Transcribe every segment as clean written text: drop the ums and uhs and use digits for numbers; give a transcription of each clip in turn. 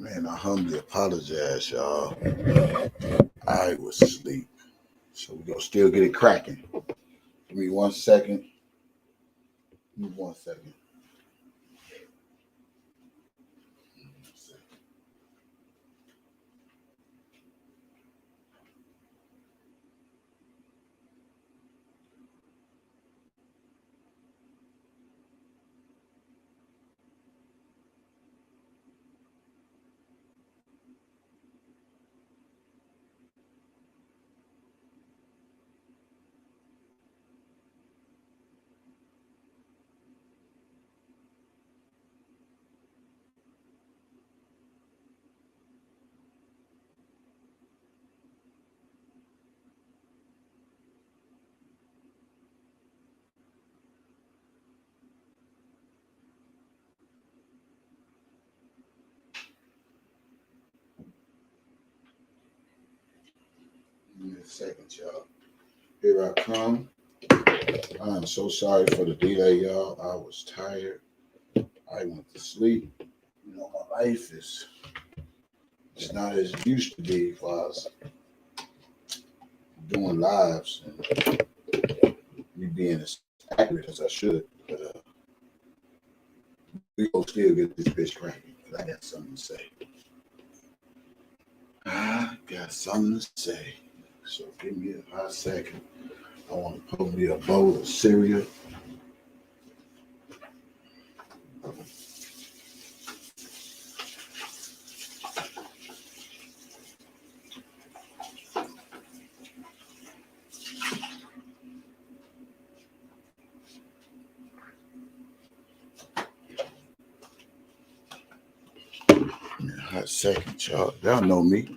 Man, I humbly apologize, y'all. I was asleep. So we're going to still get it cracking. Give me 1 second. Give me 1 second. Give me a second, y'all. Here I come. I am so sorry for the delay, y'all. I was tired. I went to sleep. You know, my life is it's not as it used to be as far as doing lives and me being as accurate as I should. But we gonna still get this bitch cracking. I got something to say. I got something to say. So give me a hot second. I want to put me a bowl of cereal. Hot second, y'all. Y'all know me.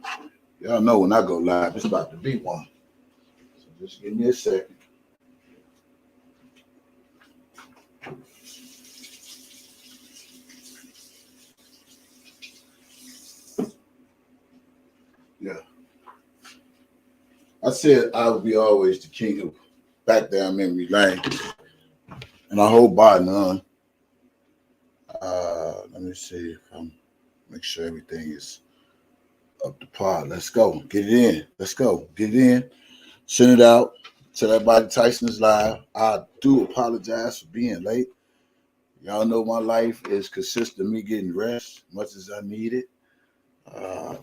Y'all know when I go live, it's about to be one. So just give me a second. Yeah. I said I would be always the king of back down memory lane. And I hope by none. Let me see if I'm make sure everything is up to par. Let's go. Get it in. Let's go. Get it in. Send it out. Tell everybody Tyson is live. I do apologize for being late. Y'all know my life is consistent of me getting rest as much as I need it. I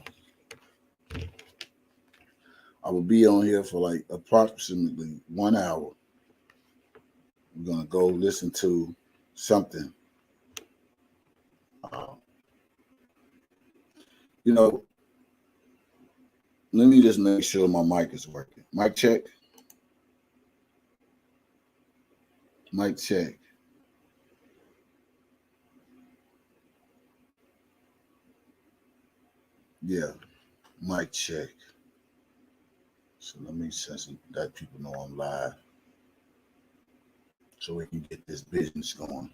will be on here for like approximately 1 hour. We're going to go listen to something. You know, let me just make sure my mic is working. Mic check. Mic check. Yeah, mic check. So let me let people know I'm live so we can get this business going.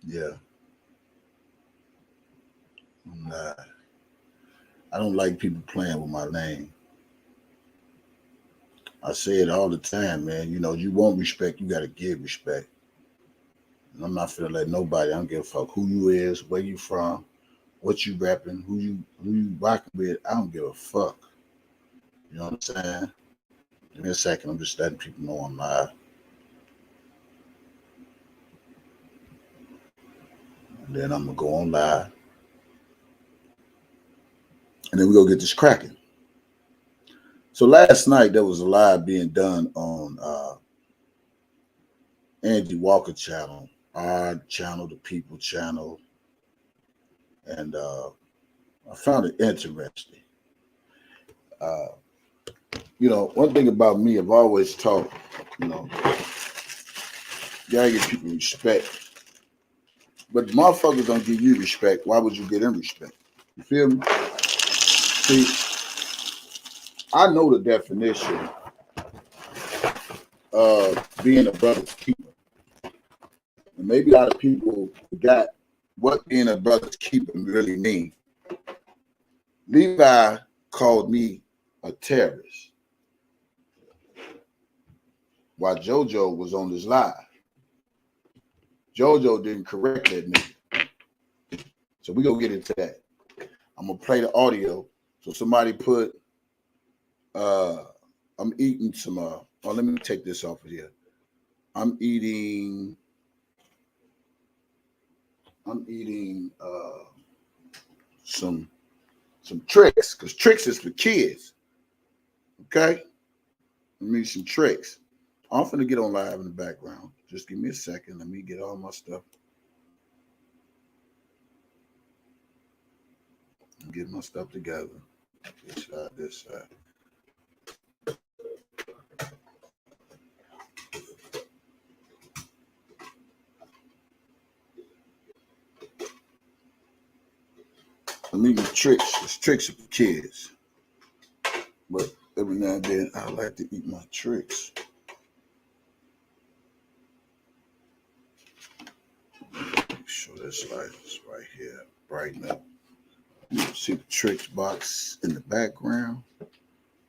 Yeah. I'm live. I don't like people playing with my name. I say it all the time, man. You know, you want respect, you got to give respect. And I'm not finna let nobody, I don't give a fuck who you is, where you from, what you rapping, who you rocking with. I don't give a fuck. You know what I'm saying? Give me a second. I'm just letting people know I'm live. And then I'm going to go on live. And then we're going to get this cracking. So last night, there was a live being done on Angie Walker channel, our channel, the People channel. And I found it interesting. You know, one thing about me, I've always taught, you know, you gotta give people respect. But motherfuckers don't give you respect. Why would you get them respect? You feel me? See, I know the definition of being a brother's keeper. And maybe a lot of people forgot what being a brother's keeper really means. Levi called me a terrorist while Jojo was on this live. Jojo didn't correct that nigga. So we're going to get into that. I'm going to play the audio. So somebody put, I'm eating some, oh, let me take this off of here. I'm eating some tricks, because tricks is for kids. Okay? Let me eat some tricks. I'm finna get on live in the background. Just give me a second. Let me get all my stuff. Get my stuff together. This side, this side. I'm eating tricks. It's tricks for kids. But every now and then, I like to eat my tricks. Make sure this light is right here. Brighten up. You see the tricks box in the background.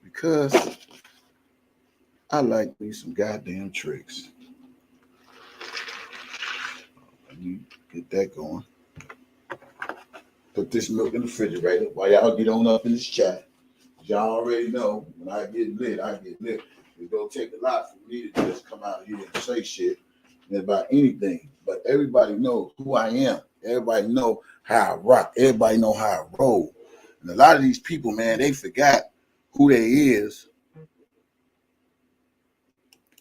Because I like me some goddamn tricks. Let me get that going. Put this milk in the refrigerator while y'all get on up in this chat. Y'all already know when I get lit, I get lit. It's gonna take a lot for me to just come out here and say shit about anything. But everybody knows who I am. Everybody know how I rock. Everybody know how I roll. And a lot of these people, man, they forgot who they is. A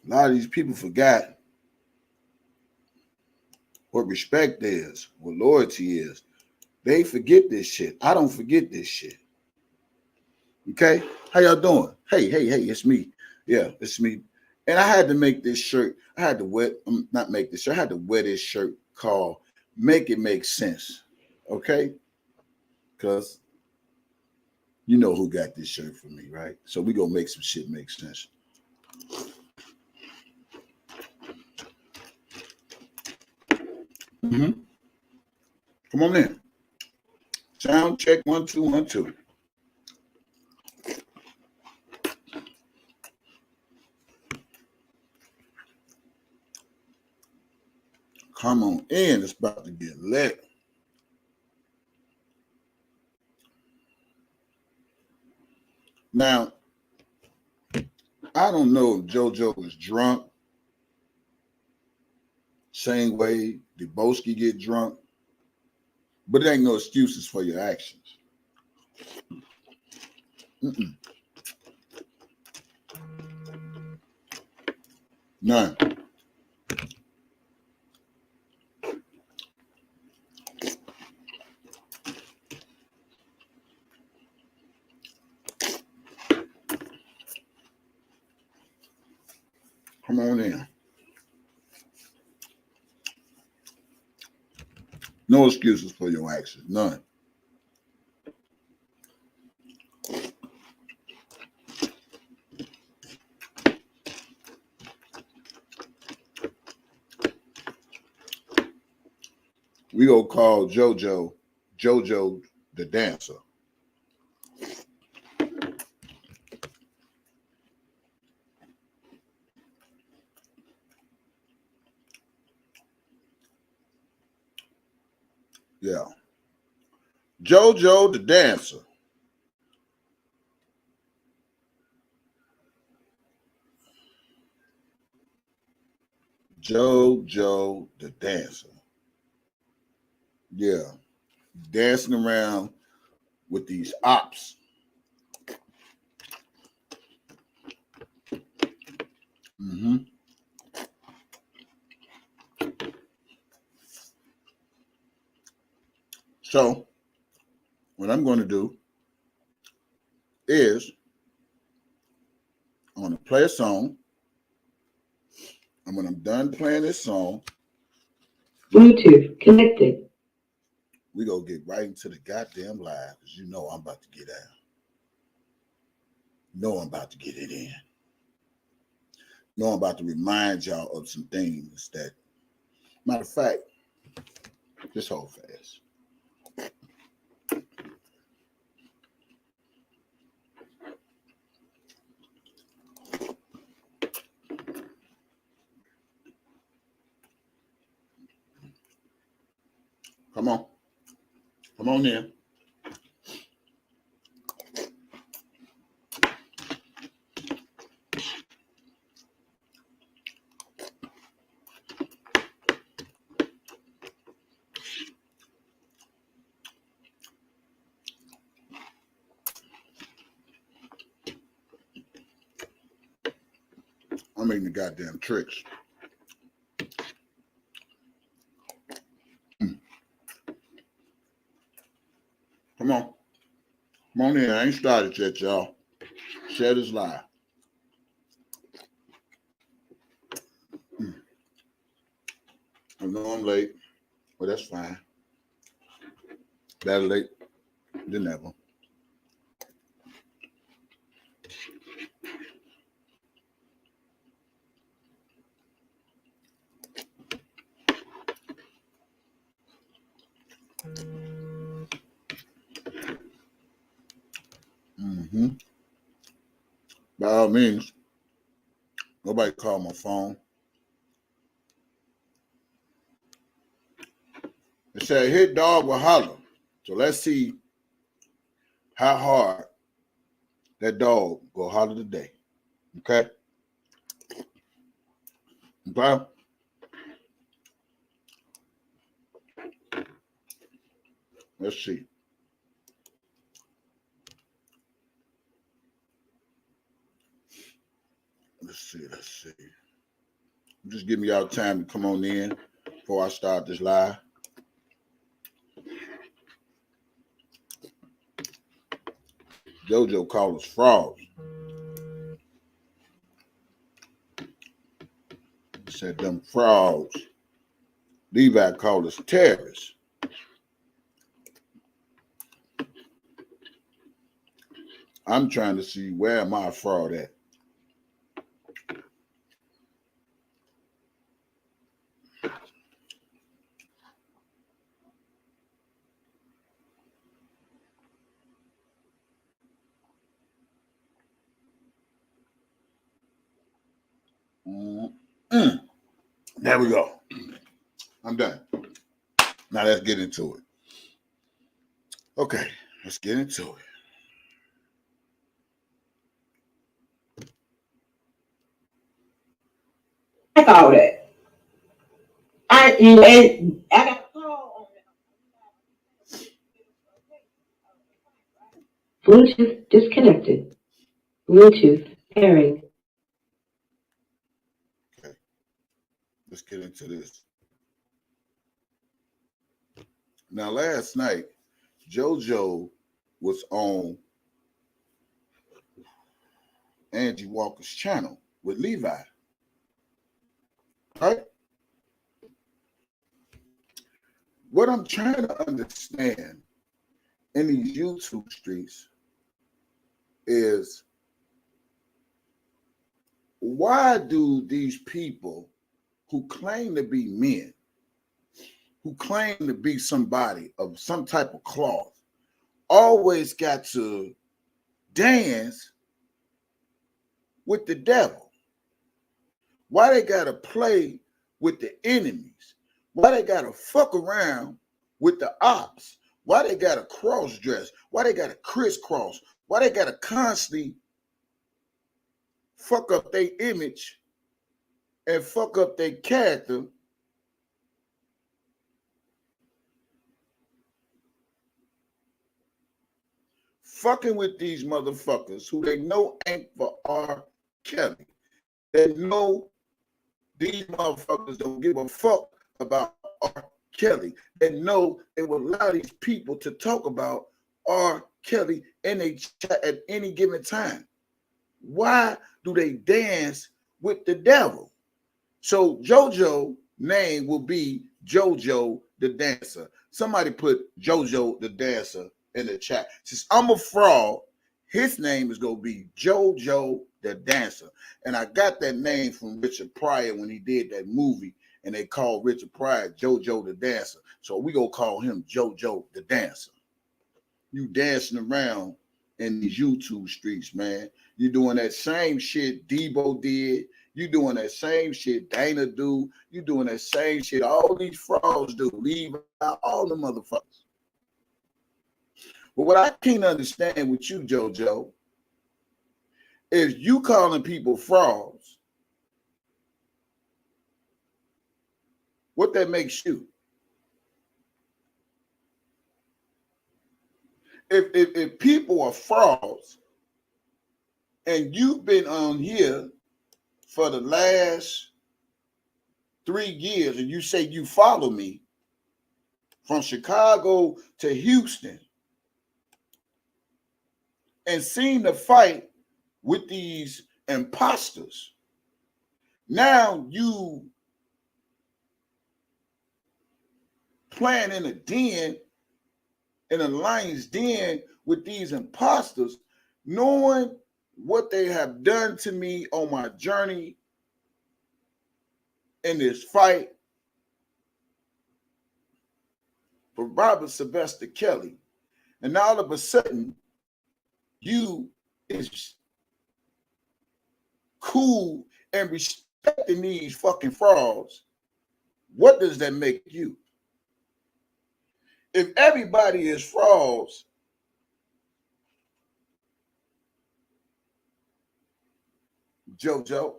lot of these people forgot what respect is, what loyalty is. They forget this shit. I don't forget this shit. Okay? How y'all doing? Hey, it's me. Yeah, it's me. And I had to make this shirt. I had to not make this shirt. I had to wear this shirt called Make It Make Sense. Okay? Because you know who got this shirt for me, right? So we gonna make some shit make sense. Come on in. Sound check 1 2 1 2. Come on in. It's about to get lit. Now, I don't know if JoJo is drunk. Same way Debunking get drunk. But it ain't no excuses for your actions. None. Come on in. No excuses for your actions. None. We gonna call JoJo the dancer. Yeah. JoJo the dancer. JoJo the dancer. Yeah. Dancing around with these ops. So what I'm going to do is I'm going to play a song. And when I'm done playing this song, Bluetooth connected. we gonna get right into the goddamn live, because you know I'm about to get out. know I'm about to get it in. Know I'm about to remind y'all of some things that, matter of fact, just hold fast. Come on. Come on in. I'm making the goddamn tricks. Come on. Come on in. I ain't started yet, y'all. Share this live. I know I'm late, but that's fine. Better late than never. By all means, nobody called my phone. It said hit dog will holler. So let's see how hard that dog go holler today. Okay? Okay? Let's see. Let's see. Just give me y'all time to come on in before I start this live. Jojo called us frauds. He said them frauds. Levi called us terrorists. I'm trying to see where am I a fraud at. There we go. I'm done. Now let's get into it. Okay, let's get into it. I thought it. I got a call on Bluetooth disconnected. Bluetooth pairing. Okay, let's get into this. Now, last night, JoJo was on Angie Walker's channel with Levi. Right? What I'm trying to understand in these YouTube streets is why do these people who claim to be men, who claim to be somebody of some type of cloth, always got to dance with the devil? Why they got to play with the enemies? Why they got to fuck around with the ops? Why they got to cross dress? Why they got to crisscross? Why they got to constantly fuck up their image and fuck up their character fucking with these motherfuckers who they know ain't for R. Kelly? They know these motherfuckers don't give a fuck about R. Kelly. They know they will allow these people to talk about R. Kelly in a chat at any given time. Why do they dance with the devil? So JoJo name will be JoJo the Dancer. Somebody put JoJo the Dancer in the chat. Since I'm a fraud His name is going to be JoJo the Dancer. And I got that name from Richard Pryor when he did that movie, and they called Richard Pryor JoJo the Dancer. So we going to call him JoJo the Dancer. You dancing around in these YouTube streets, man. You doing that same shit Debo did. You doing that same shit Dana do. You doing that same shit all these frauds do. Levi, all the motherfuckers. But what I can't understand with you, JoJo, is you calling people frauds. What that makes you? If people are frauds and you've been on here for the last 3 years and you say you follow me from Chicago to Houston and seen the fight with these imposters, now you playing in a den, in a lion's den with these imposters, knowing what they have done to me on my journey in this fight for Robert Sylvester Kelly. And all of a sudden, you is cool and respecting these fucking frauds. What does that make you? If everybody is frauds, JoJo,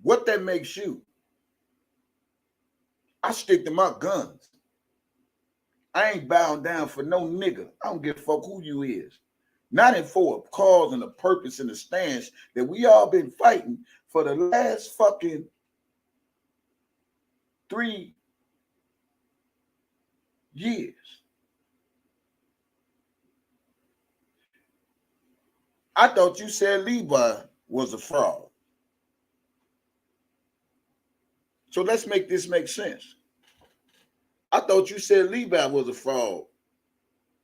what that makes you? I stick to my guns. I ain't bowing down for no nigga. I don't give a fuck who you is. Not in for a cause and a purpose and a stance that we all been fighting for the last fucking 3 years. I thought you said Levi was a fraud. So let's make this make sense. I thought you said Levi was a fraud.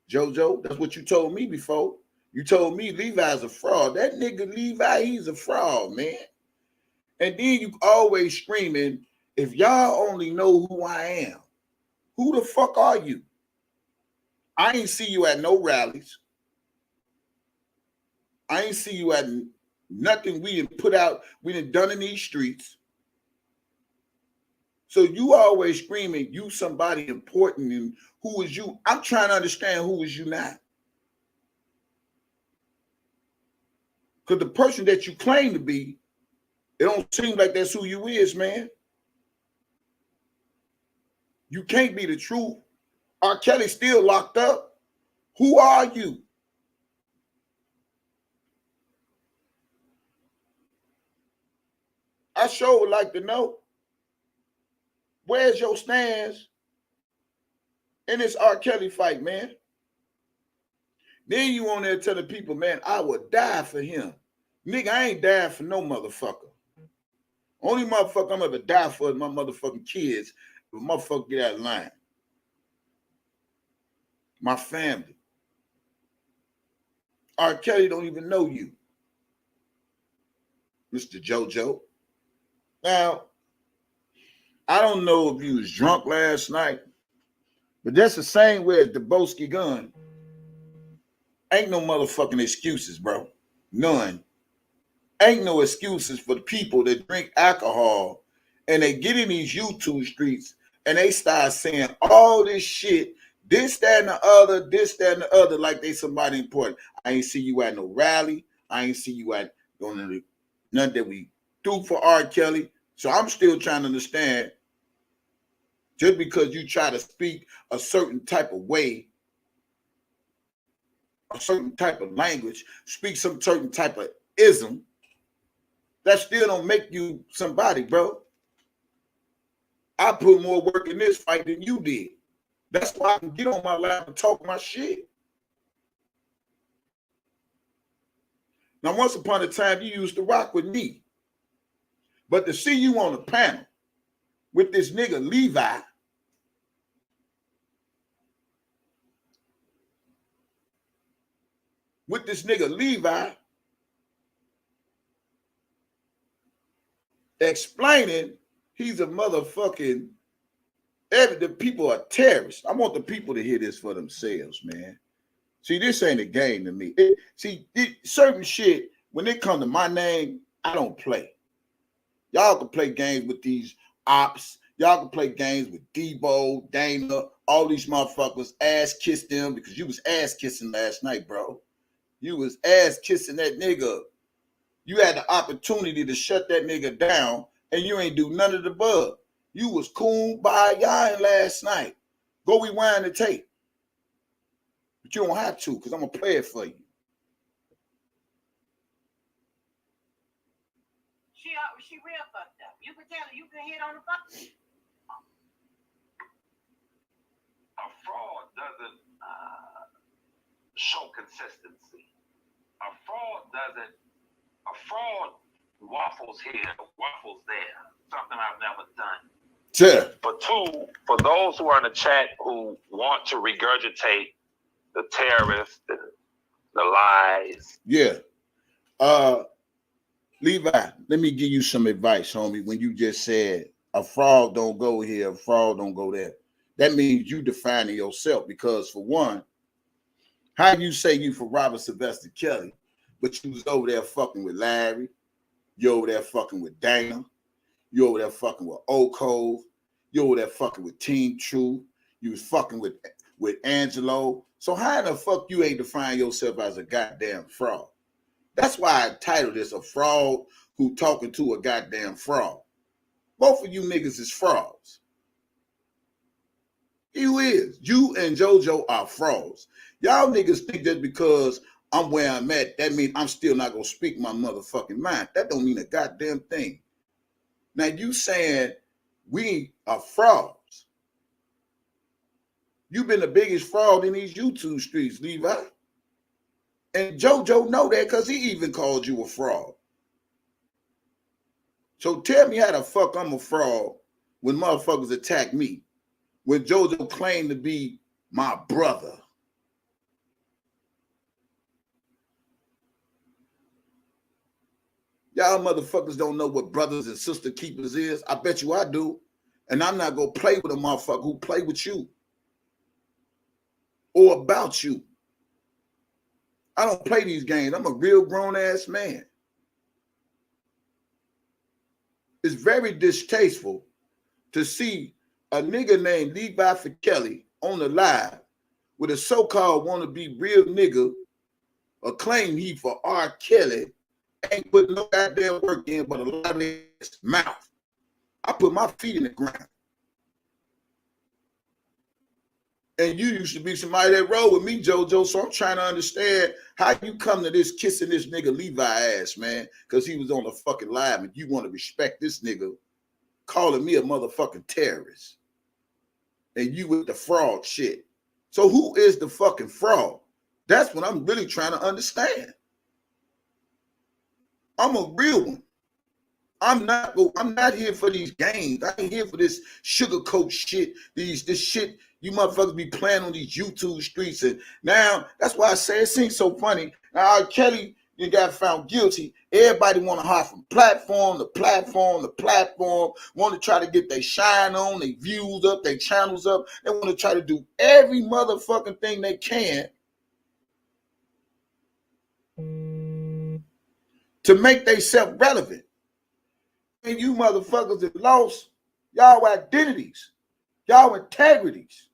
JoJo, that's what you told me before. You told me Levi's a fraud. That nigga Levi, he's a fraud, man. And then you always screaming, if y'all only know who I am, who the fuck are you? I ain't see you at no rallies. I ain't see you at nothing we done put out, we done done in these streets. So you always screaming, you somebody important, and who is you? I'm trying to understand who is you now. Because the person that you claim to be, it don't seem like that's who you is, man. You can't be the truth. R. Kelly still locked up. Who are you? I sure would like to know. Where's your stance in this R. Kelly fight, man? Then you on there telling people, man, I would die for him. Nigga, I ain't dying for no motherfucker. Only motherfucker I'm ever die for is my motherfucking kids. If a motherfucker get out of line. My family. R. Kelly don't even know you, Mr. JoJo. Now, I don't know if you was drunk last night, but that's the same way as the Boski gun. Ain't no motherfucking excuses, bro. None. Ain't no excuses for the people that drink alcohol and they get in these YouTube streets and they start saying all this shit, this, that, and the other, this, that, and the other, like they somebody important. I ain't see you at no rally. I ain't see you at none that we do for R. Kelly. So I'm still trying to understand, just because you try to speak a certain type of way, a certain type of language, speak some certain type of ism, that still don't make you somebody, bro. I put more work in this fight than you did. That's why I can get on my lap and talk my shit. Now, once upon a time, you used to rock with me. But to see you on a panel with this nigga Levi, with this nigga Levi explaining he's a motherfucking, the people are terrorists. I want the people to hear this for themselves, man. See, this ain't a game to me. Certain shit, when it comes to my name, I don't play. Y'all can play games with these ops. Y'all can play games with Debo, Dana, all these motherfuckers, ass kiss them because you was ass kissing last night, bro. You was ass kissing that nigga. You had the opportunity to shut that nigga down and you ain't do none of the above. You was cool by y'all last night. Go rewind the tape. But you don't have to because I'm going to play it for you. She real fucked up. You can tell her, you can hit on the fuck. A fraud doesn't show consistency. A fraud waffles here, waffles there. Something I've never done. Sure. But two, for those who are in the chat who want to regurgitate the terrorists, the lies. Yeah. Levi, let me give you some advice, homie. When you just said a fraud don't go here, a fraud don't go there. That means you defining yourself because for one, how you say you for Robert Sylvester Kelly, but you was over there fucking with Larry, you over there fucking with Dana, you over there fucking with Oak Cove, you over there fucking with Team Truth, you was fucking with Angelo. So how the fuck you ain't define yourself as a goddamn fraud? That's why I titled this a fraud who talking to a goddamn fraud. Both of you niggas is frauds. You is. You and JoJo are frauds. Y'all niggas think that because I'm where I'm at, that means I'm still not going to speak my motherfucking mind. That don't mean a goddamn thing. Now you saying we are frauds. You've been the biggest fraud in these YouTube streets, Levi. And JoJo know that because he even called you a fraud. So tell me how the fuck I'm a fraud when motherfuckers attack me. When JoJo claimed to be my brother. Y'all motherfuckers don't know what brothers and sister keepers is. I bet you I do. And I'm not going to play with a motherfucker who play with you. Or about you. I don't play these games. I'm a real grown-ass man. It's very distasteful to see a nigga named Levi for Kelly on the live with a so-called wannabe real nigga or claim he for R. Kelly ain't put no goddamn work in but a lot of his mouth. I put my feet in the ground. And you used to be somebody that rolled with me, JoJo, so I'm trying to understand how you come to this kissing this nigga Levi ass, man, because he was on the fucking live and you want to respect this nigga calling me a motherfucking terrorist. And you with the fraud shit. So who is the fucking fraud? That's what I'm really trying to understand. I'm a real one. I'm not here for these games. I ain't here for this sugarcoat shit. This shit you motherfuckers be playing on these YouTube streets. And now that's why I say it seems so funny. Now R. Kelly, you got found guilty. Everybody want to hop from platform to platform to platform. Want to try to get their shine on, their views up, their channels up. They want to try to do every motherfucking thing they can to make themselves relevant. And you motherfuckers have lost y'all identities, y'all integrities.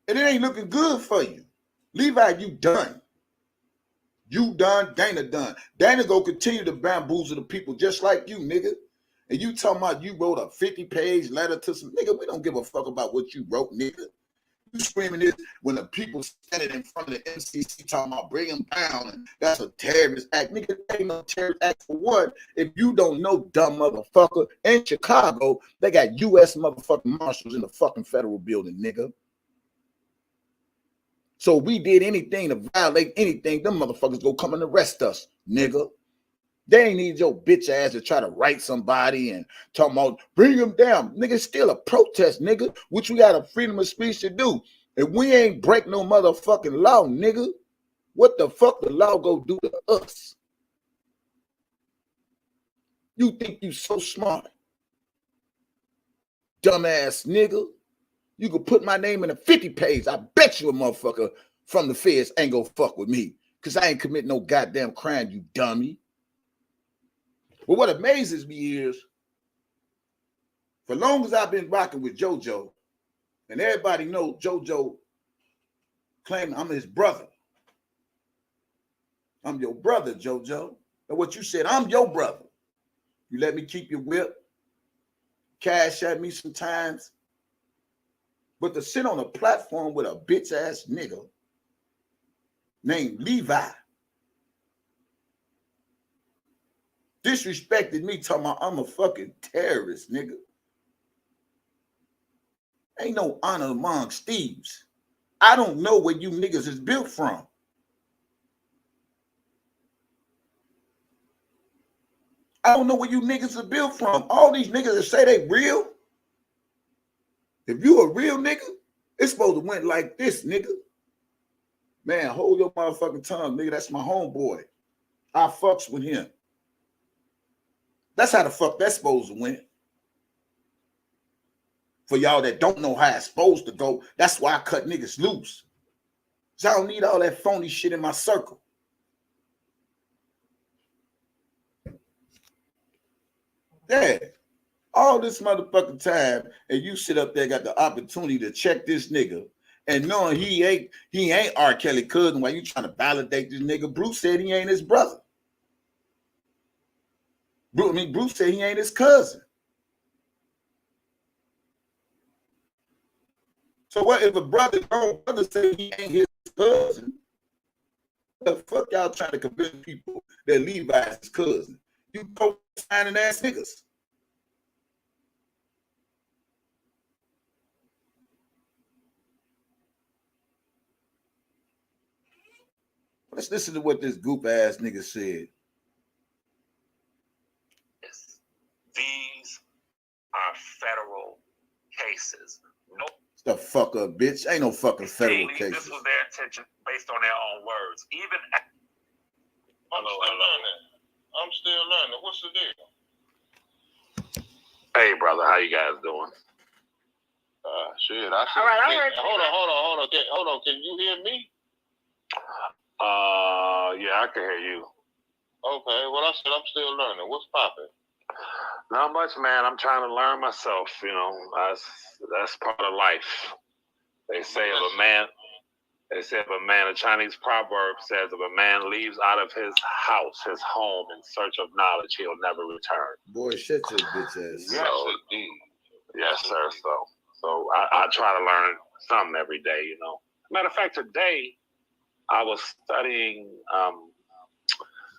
And it ain't looking good for you. Levi, you done. You done, Dana done. Dana gonna continue to bamboozle the people just like you, nigga. And you talking about you wrote a 50-page letter to some nigga. We don't give a fuck about what you wrote, nigga. You screaming this when the people standing in front of the MCC talking about bring them down and that's a terrorist act. Nigga, ain't no terrorist act for what? If you don't know, dumb motherfucker, in Chicago, they got U.S. motherfucking marshals in the fucking federal building, nigga. So if we did anything to violate anything, them motherfuckers go come and arrest us, nigga. They ain't need your bitch ass to try to write somebody and talk about bring them down. Nigga, it's still a protest, nigga, which we got a freedom of speech to do. If we ain't break no motherfucking law, nigga, What the fuck the law go do to us? You think you so smart? Dumbass nigga. You could put my name in a 50 page. I bet you a motherfucker from the feds ain't gonna fuck with me. Because I ain't commit no goddamn crime, you dummy. But what amazes me is, for long as I've been rocking with JoJo, and everybody knows JoJo claiming I'm his brother. I'm your brother, JoJo. And what you said, I'm your brother. You let me keep your whip, cash at me sometimes. But to sit on a platform with a bitch ass nigga named Levi, disrespected me, talking about I'm a fucking terrorist, nigga. Ain't no honor among thieves. I don't know where you niggas is built from. I don't know where you niggas are built from. All these niggas that say they real, if you a real nigga, it's supposed to went like this, nigga. Man, hold your motherfucking tongue, nigga. That's my homeboy. I fucks with him. That's how the fuck that's supposed to win. For y'all that don't know how it's supposed to go, that's why I cut niggas loose. So I don't need all that phony shit in my circle. Yeah. All this motherfucking time, and you sit up there, got the opportunity to check this nigga, and knowing he ain't R. Kelly cousin, while you trying to validate this nigga. Bruce said he ain't his brother. Bruce said he ain't his cousin. So what if a brother say he ain't his cousin? What the fuck y'all trying to convince people that Levi is his cousin? You go signing ass niggas. Let's listen to what this goop ass nigga said. These are federal cases. No, The fuck up, bitch. Ain't no fucking federal this cases. was their intention based on their own words. Even I'm still learning. What's the deal? Hey, brother, how you guys doing? Shit. I said, All right, I heard you. Hold on. Can you hear me? Yeah, I can hear you. Okay. Well, I said I'm still learning. What's popping? Not much, man. I'm trying to learn myself. You know, that's part of life. They say if a man, a Chinese proverb says, if a man leaves out of his house, his home, in search of knowledge, he'll never return. Boy, shut your bitch ass. Yes, indeed. Yes, sir. So I try to learn something every day. You know. Matter of fact, today I was studying.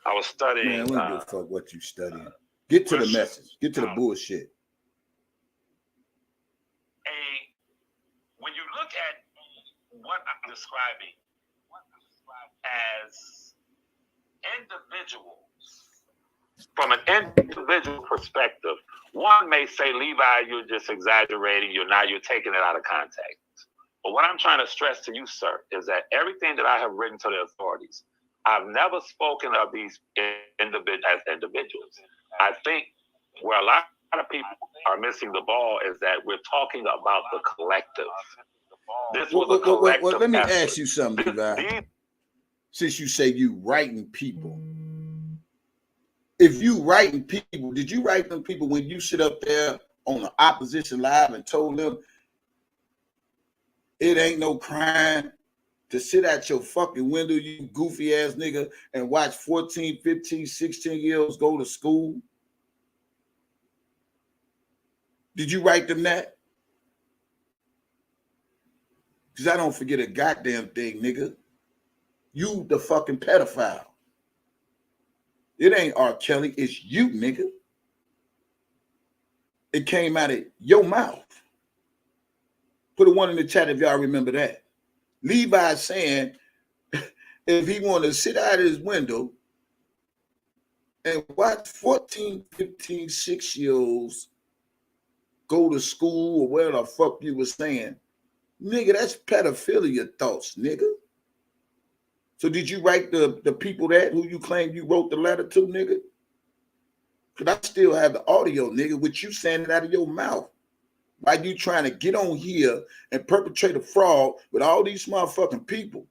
Man, we don't give a fuck what you studying. Get to the message. Get to the bullshit. When you look at what I'm describing as individuals, from an individual perspective, one may say, Levi, you're just exaggerating. You're taking it out of context. But what I'm trying to stress to you, sir, is that everything that I have written to the authorities, I've never spoken of these individuals as individuals. I think where a lot of people are missing the ball is that we're talking about the collective. This was a collective well, let me effort. ask you something, Levi. Since you say you writing people, if you writing people, did you write them people when you sit up there on the opposition live and told them it ain't no crime to sit at your fucking window, you goofy ass nigga, and watch 14, 15, 16-year-olds go to school? Did you write them that? Because I don't forget a goddamn thing, nigga. You the fucking pedophile. It ain't R. Kelly, it's you, nigga. It came out of your mouth. Put a one in the chat if y'all remember that. Levi saying if he wanted to sit out his window and watch 14, 15, 6-year-olds go to school or where the fuck you was saying, nigga, that's pedophilia thoughts, nigga. So did you write the people that who you claim you wrote the letter to, nigga? Because I still have the audio, nigga, with you saying it out of your mouth. Why you trying to get on here and perpetrate a fraud with all these motherfucking people?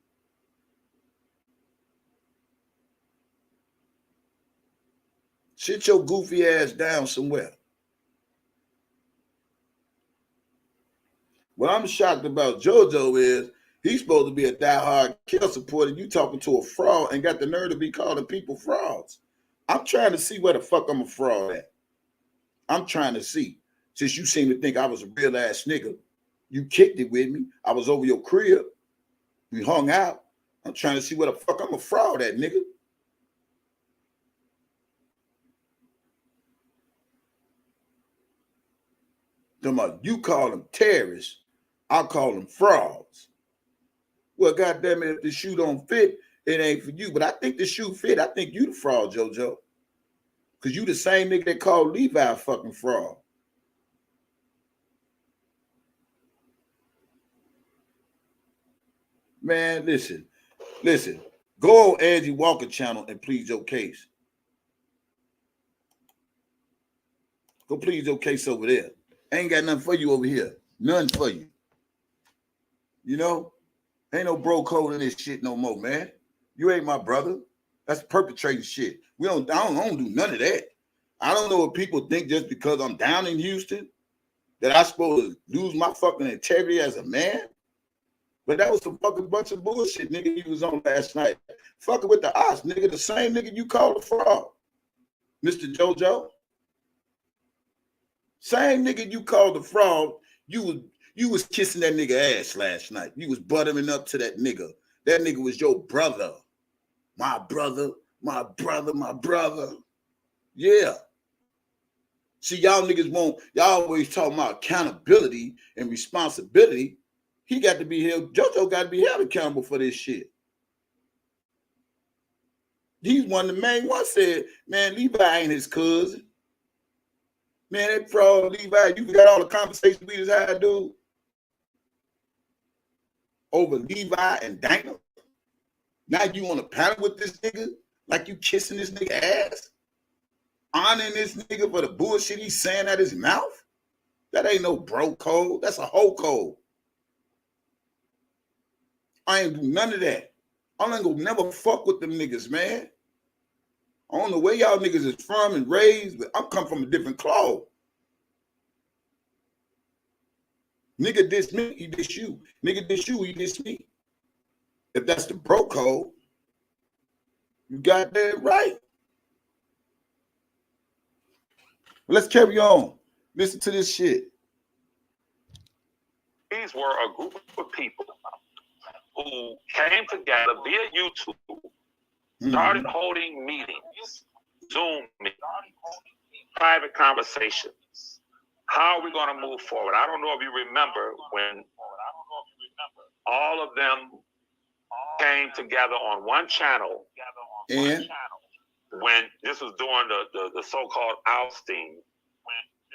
Sit your goofy ass down somewhere. What I'm shocked about JoJo is he's supposed to be a diehard Kill supporter. You talking to a fraud and got the nerve to be calling people frauds. I'm trying to see where the fuck I'm a fraud at. I'm trying to see. Since you seem to think I was a real ass nigga, you kicked it with me. I was over your crib. We hung out. I'm trying to see where the fuck I'm a fraud at, nigga. You call them terrorists. I'll call them frauds. Well, goddamn it, if the shoe don't fit, it ain't for you. But I think the shoe fit. I think you the fraud, JoJo. Because you the same nigga that called Levi a fucking fraud. Man, listen. Go on Angie Walker channel and plead your case. Go plead your case over there. Ain't got nothing for you over here. None for you. You know? Ain't no bro code in this shit no more, man. You ain't my brother. That's perpetrating shit. I don't do none of that. I don't know what people think just because I'm down in Houston that I supposed to lose my fucking integrity as a man. But that was some fucking bunch of bullshit, nigga, you was on last night. Fucking with the odds, nigga, the same nigga you called a fraud. Mr. JoJo. Same nigga you called a fraud, you was kissing that nigga ass last night. You was buttering up to that nigga. That nigga was your brother. My brother. Yeah. See, y'all niggas y'all always talking about accountability and responsibility. He got to be held, JoJo got to be held accountable for this shit. He's one of the main ones said, man, Levi ain't his cousin. Man, that fraud, Levi, you got all the conversations we just had, dude. Over Levi and Dana. Now you on a panel with this nigga, like you kissing this nigga ass, honoring this nigga for the bullshit he's saying out his mouth. That ain't no bro code. That's a hoe code. I ain't do none of that. I ain't gonna never fuck with them niggas, man. I don't know where y'all niggas is from and raised, but I'm come from a different cloth. Nigga diss me, he diss you. Nigga diss you, he diss me. If that's the bro code, you got that right. Let's carry on. Listen to this shit. These were a group of people who came together via YouTube, started holding meetings, Zoom meetings, private conversations. How are we going to move forward? I don't know if you remember when all of them came together on one channel. And when this was during the so-called ousting,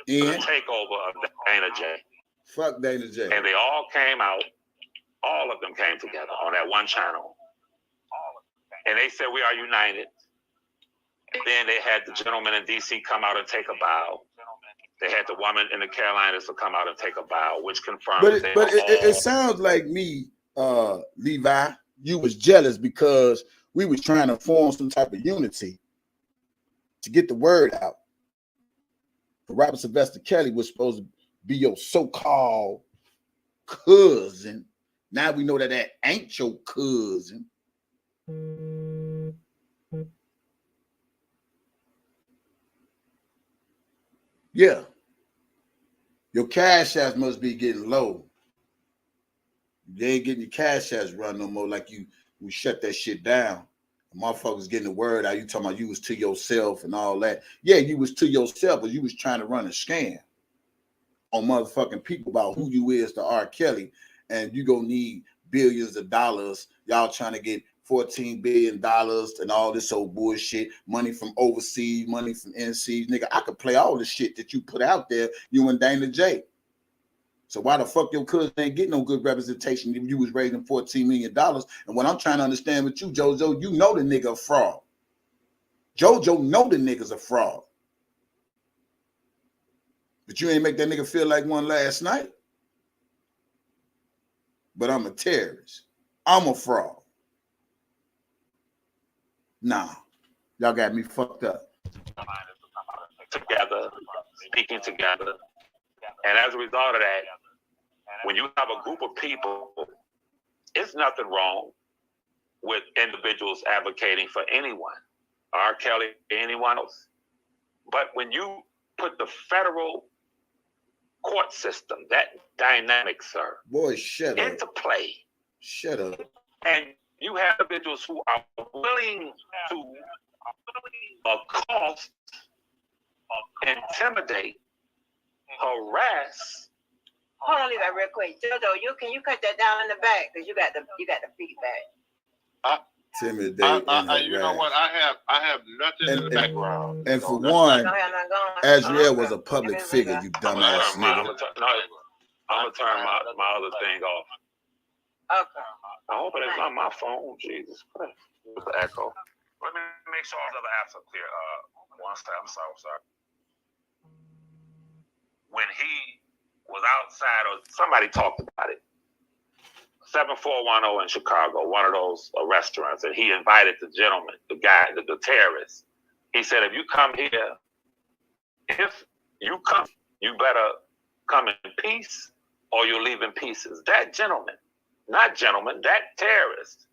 the takeover of Dana J. Fuck Dana J. And they all came out. All of them came together on that one channel. And they said, we are united. And then they had the gentleman in D.C. come out and take a bow. They had the woman in the Carolinas to come out and take a bow, which confirmed it sounds like me, Levi, you was jealous because we was trying to form some type of unity to get the word out. Robert Sylvester Kelly was supposed to be your so-called cousin. Now we know that ain't your cousin. Yeah. Your cash apps must be getting low. You ain't getting your cash apps run no more like you shut that shit down. Motherfuckers getting the word out. You talking about you was to yourself and all that. Yeah, you was to yourself, but you was trying to run a scam on motherfucking people about who you is to R. Kelly. And you gonna need billions of dollars. Y'all trying to get $14 billion and all this old bullshit. Money from overseas, money from NCs. Nigga, I could play all the shit that you put out there, you and Dana J. So why the fuck your cousin ain't getting no good representation if you was raising $14 million? And what I'm trying to understand with you, Jojo, you know the nigga a fraud. Jojo know the nigga's a fraud. But you ain't make that nigga feel like one last night. But I'm a terrorist. I'm a fraud. Nah, y'all got me fucked up. Together, speaking together. And as a result of that, when you have a group of people, it's nothing wrong with individuals advocating for anyone, R. Kelly, anyone else. But when you put the federal court system, that dynamic, sir, Boy, shut up. into play, Shut up. and you have individuals who are willing to accost, intimidate, harass. Hold on, Levi, real quick. Jojo, can you cut that down in the back? Because you got the feedback. Intimidate and you know what? I have nothing in the background. And for one, Azriel was a public Okay, figure, Levi. you dumbass I'm nigga. gonna turn my other thing off. Okay. I hope it's not my phone. Jesus Christ. With the echo. Let me make sure all the other apps are clear. One step. I'm sorry. When he was outside, or somebody talked about it. 7410 in Chicago, one of those restaurants, and he invited the gentleman, the guy, the terrorist. He said, if you come here, if you come, you better come in peace or you'll leave in pieces. That gentleman, not gentleman, that terrorist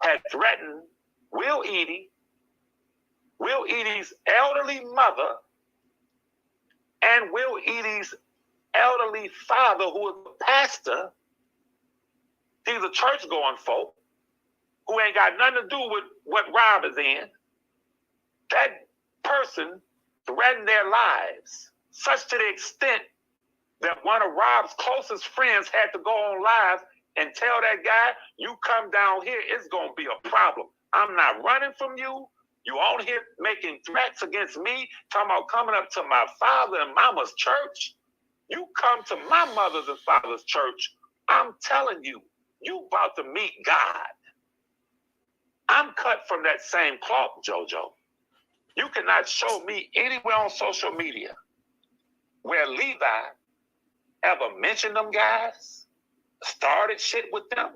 had threatened Will Edie's elderly mother, and Will Edie's elderly father, who was a pastor. These are church-going folk who ain't got nothing to do with what Rob is in. That person threatened their lives, such to the extent that one of Rob's closest friends had to go on live and tell that guy, you come down here, it's going to be a problem. I'm not running from you. You on here making threats against me, talking about coming up to my father and mama's church. You come to my mother's and father's church, I'm telling you, you about to meet God. I'm cut from that same cloth, Jojo. You cannot show me anywhere on social media where Levi ever mentioned them guys, started shit with them,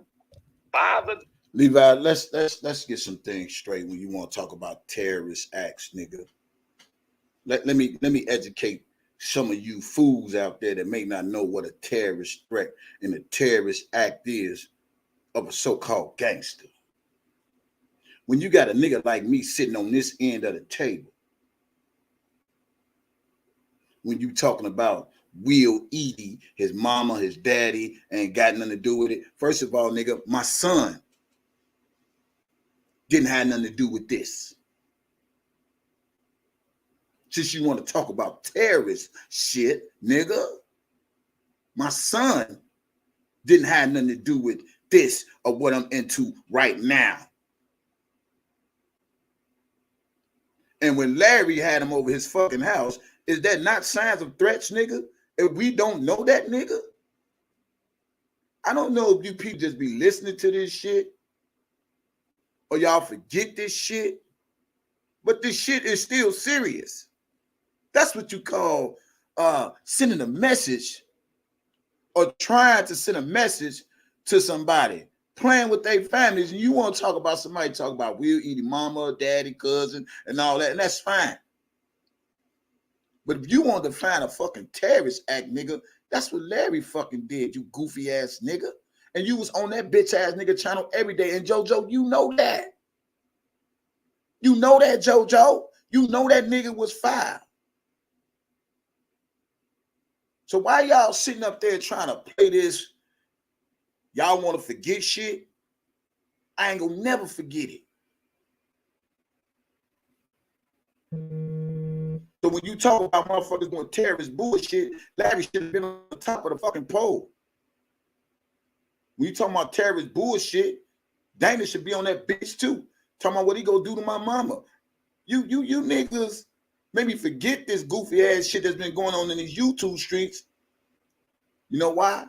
bothered. Levi, let's get some things straight when you want to talk about terrorist acts, nigga. Let me educate some of you fools out there that may not know what a terrorist threat and a terrorist act is of a so-called gangster. When you got a nigga like me sitting on this end of the table, when you talking about Will Edie, his mama, his daddy, ain't got nothing to do with it. First of all, nigga, my son didn't have nothing to do with this. Since you want to talk about terrorist shit, nigga, my son didn't have nothing to do with this or what I'm into right now. And when Larry had him over his fucking house, is that not signs of threats, nigga? If we don't know that nigga, I don't know if you people just be listening to this shit or y'all forget this shit, but this shit is still serious. That's what you call sending a message or trying to send a message to somebody, playing with their families, and you want to talk about somebody, talk about Will Edie, mama, daddy, cousin, and all that, and that's fine. But if you want to find a fucking terrorist act, nigga, that's what Larry fucking did, you goofy ass nigga. And you was on that bitch ass nigga channel every day. And Jojo, you know that. You know that, Jojo. You know that nigga was foul. So why y'all sitting up there trying to play this? Y'all want to forget shit? I ain't gonna never forget it. So when you talk about motherfuckers doing terrorist bullshit, Larry should have been on the top of the fucking pole. When you talking about terrorist bullshit, Dana should be on that bitch too. Talking about what he gonna do to my mama. You niggas maybe forget this goofy ass shit that's been going on in these YouTube streets. You know why?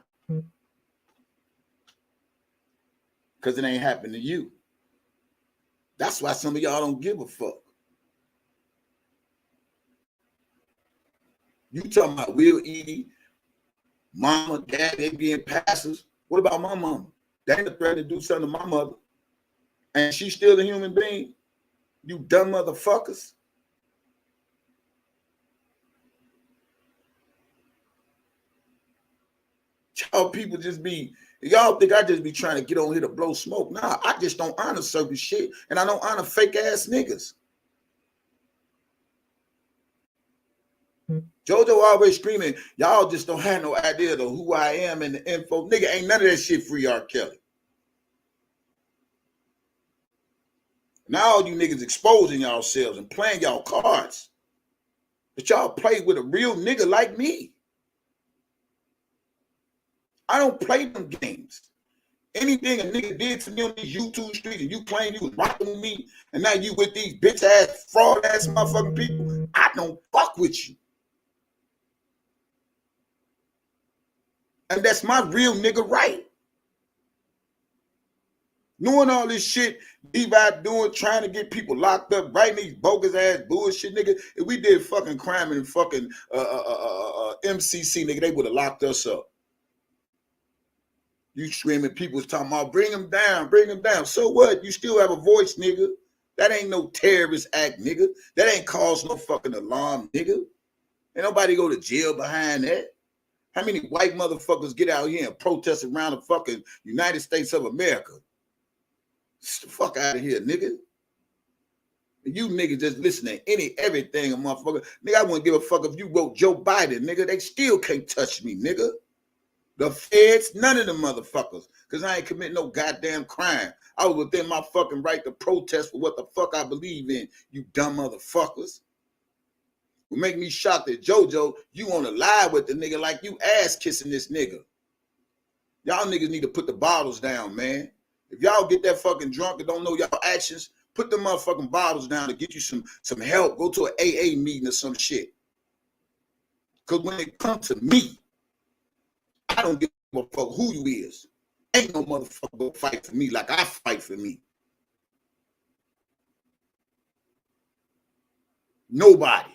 Because it ain't happened to you. That's why some of y'all don't give a fuck. You talking about Will Edie, mama, dad, they being pastors. What about my mama? They ain't a threat to do something to my mother. And she's still a human being. You dumb motherfuckers. Y'all people just be, y'all think I just be trying to get on here to blow smoke. Nah, I just don't honor certain shit. And I don't honor fake ass niggas. Jojo always screaming, y'all just don't have no idea of who I am and the info. Nigga, ain't none of that shit free R. Kelly. Now all you niggas exposing yourselves and playing y'all cards. But y'all play with a real nigga like me. I don't play them games. Anything a nigga did to me on these YouTube streets and you claim you was rocking with me and now you with these bitch ass, fraud ass motherfucking people, I don't fuck with you. And that's my real nigga right. Knowing all this shit Levi doing, trying to get people locked up, writing these bogus ass bullshit, nigga. If we did fucking crime and fucking MCC, nigga, they would have locked us up. You screaming, people was talking about bring them down, bring them down. So what? You still have a voice, nigga. That ain't no terrorist act, nigga. That ain't cause no fucking alarm, nigga. Ain't nobody go to jail behind that. How many white motherfuckers get out here and protest around the fucking United States of America? Get the fuck out of here, nigga. You niggas just listen to everything a motherfucker. Nigga, I wouldn't give a fuck if you wrote Joe Biden, nigga. They still can't touch me, nigga. The feds, none of them motherfuckers. Because I ain't commit no goddamn crime. I was within my fucking right to protest for what the fuck I believe in, you dumb motherfuckers. What make me shocked that Jojo, you want to lie with the nigga like you ass kissing this nigga. Y'all niggas need to put the bottles down, man. If y'all get that fucking drunk and don't know y'all actions, put the motherfucking bottles down to get you some help. Go to an AA meeting or some shit. Because when it comes to me, I don't give a fuck who you is. Ain't no motherfucker gonna fight for me like I fight for me. Nobody.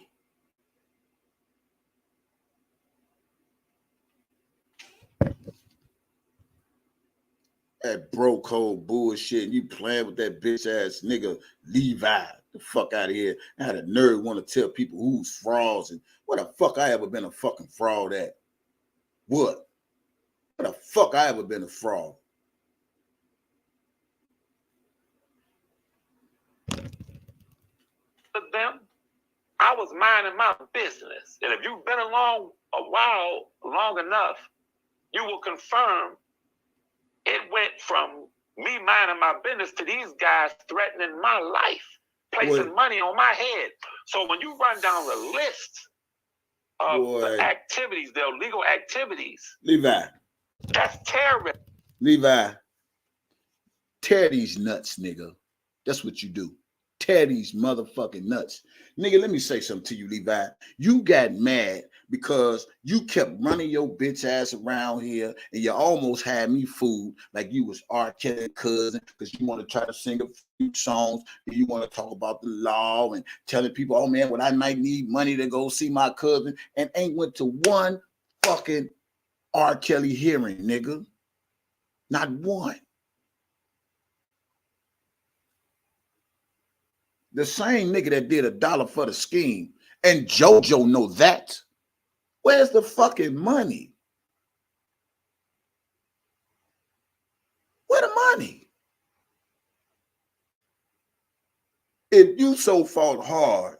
That bro code bullshit, and you playing with that bitch ass nigga Levi. The fuck out of here. I had a nerd want to tell people who's frauds and what the fuck I ever been a fucking fraud at. What the fuck I ever been a fraud? For them, I was minding my business. And if you've been along a while, long enough, you will confirm it went from me minding my business to these guys threatening my life, placing money on my head. So when you run down the list of the activities, the illegal activities, Levi, that's terrorism. Levi, tear these nuts, nigga. That's what you do. Tear these motherfucking nuts. Nigga, let me say something to you, Levi. You got mad because you kept running your bitch ass around here and you almost had me fooled like you was R. Kelly cousin because you want to try to sing a few songs and you want to talk about the law and telling people, oh man, well, I might need money to go see my cousin, and ain't went to one fucking R. Kelly hearing, nigga. Not one. The same nigga that did $1 for the scheme, and Jojo know that. Where's the fucking money? Where the money? If you so fought hard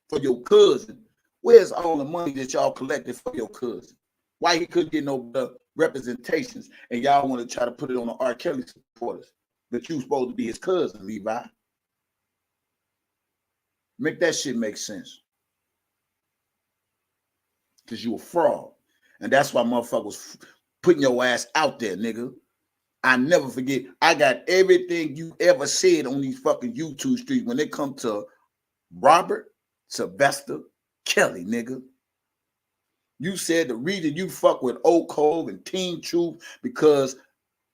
for your cousin, where's all the money that y'all collected for your cousin? Why he couldn't get no representations and y'all want to try to put it on the R. Kelly supporters that you supposed to be his cousin, Levi? Make that shit make sense. Because you a fraud. And that's why motherfuckers putting your ass out there, nigga. I never forget. I got everything you ever said on these fucking YouTube streets when it come to Robert Sylvester Kelly, nigga. You said the reason you fuck with Oak Cove and Teen Truth because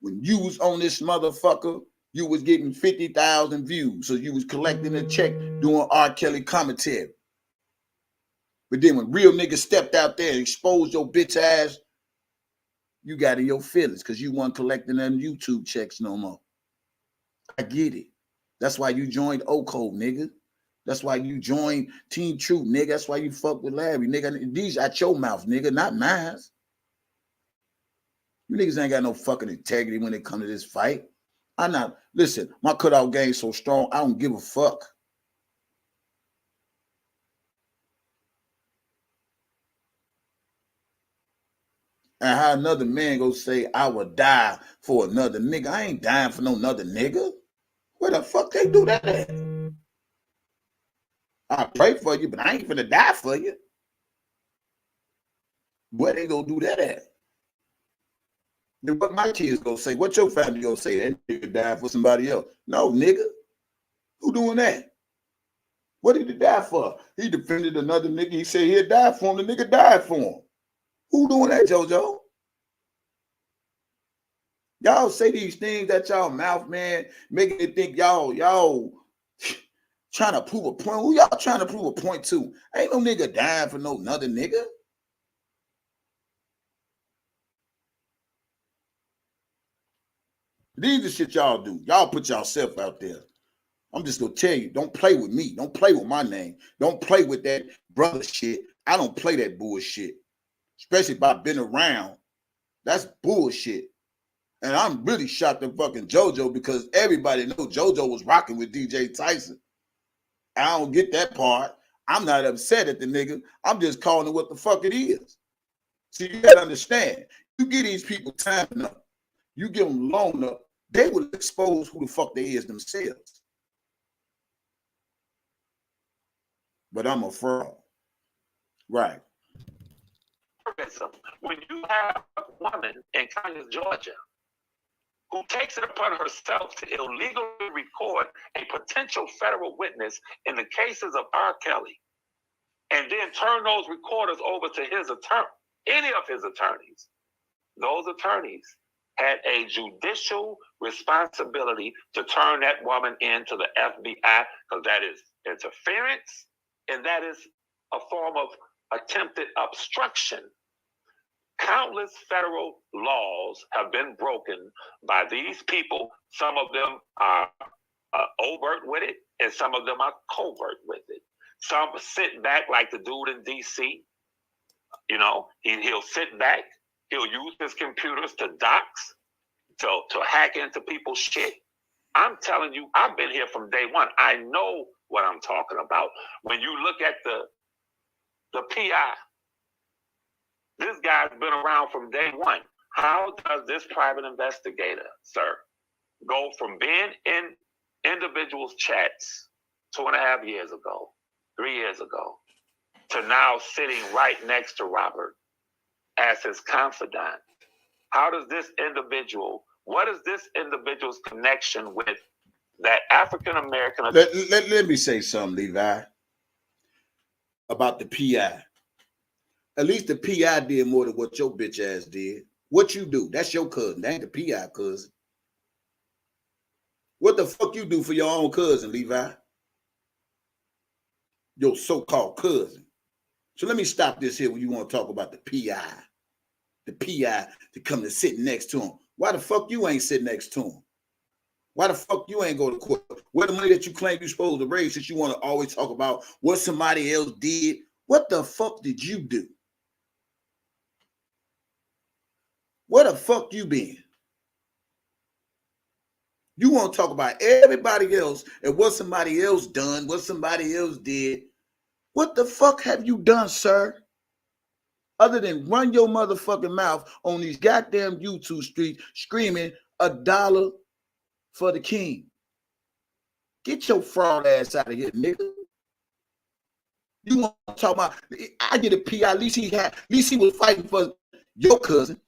when you was on this motherfucker, you was getting 50,000 views. So you was collecting a check doing R. Kelly commentary. But then when real niggas stepped out there and exposed your bitch ass, you got in your feelings because you weren't collecting them YouTube checks no more. I get it. That's why you joined Oak Cove, nigga. That's why you joined Teen Truth, nigga. That's why you fuck with Larry, nigga. These out your mouth, nigga, not mine. You niggas ain't got no fucking integrity when it comes to this fight. I'm not, listen, my cutout game so strong, I don't give a fuck. And how another man go say, I would die for another nigga. I ain't dying for no another nigga. Where the fuck they do that at? I pray for you, but I ain't finna die for you. Where they gonna do that at? Then what my kids gonna say? What your family gonna say? That nigga died for somebody else. No, nigga. Who doing that? What did he die for? He defended another nigga. He said he'd die for him. The nigga died for him. Who doing that, JoJo? Y'all say these things that y'all mouth, man, making it think y'all trying to prove a point. Who y'all trying to prove a point to? Ain't no nigga dying for no another nigga. These are shit y'all do. Y'all put yourself out there. I'm just gonna tell you, don't play with me. Don't play with my name. Don't play with that brother shit. I don't play that bullshit. Especially if I've been around. That's bullshit. And I'm really shocked at fucking JoJo because everybody knows JoJo was rocking with DJ Tyson. I don't get that part. I'm not upset at the nigga. I'm just calling it what the fuck it is. See, you gotta understand. You give these people time enough. You give them long enough, they will expose who the fuck they is themselves. But I'm a fraud. Right. When you have a woman in Conyers, Georgia, who takes it upon herself to illegally record a potential federal witness in the cases of R. Kelly, and then turn those recorders over to his attorney, any of his attorneys, those attorneys had a judicial responsibility to turn that woman into the FBI because that is interference and that is a form of attempted obstruction. Countless federal laws have been broken by these people. Some of them are overt with it, and some of them are covert with it. Some sit back like the dude in D.C. You know, he'll sit back. He'll use his computers to dox, to hack into people's shit. I'm telling you, I've been here from day one. I know what I'm talking about. When you look at the PI, this guy's been around from day one. How does this private investigator, sir, go from being in individuals' chats 2.5 years ago, 3 years ago, to now sitting right next to Robert as his confidant? How does this individual, what is this individual's connection with that African-American? Let me say something, Levi, about the PI. At least the PI did more than what your bitch ass did. What you do? That's your cousin. That ain't the PI cousin. What the fuck you do for your own cousin, Levi? Your so-called cousin. So let me stop this here when you want to talk about the PI. The PI to come to sit next to him. Why the fuck you ain't sit next to him? Why the fuck you ain't go to court? Where the money that you claim you're supposed to raise since you want to always talk about what somebody else did? What the fuck did you do? Where the fuck you been? You want to talk about everybody else and what somebody else done, what somebody else did. What the fuck have you done, sir? Other than run your motherfucking mouth on these goddamn YouTube streets screaming $1 for the king. Get your fraud ass out of here, nigga. You want to talk about, I get a PI, at least he was fighting for your cousin.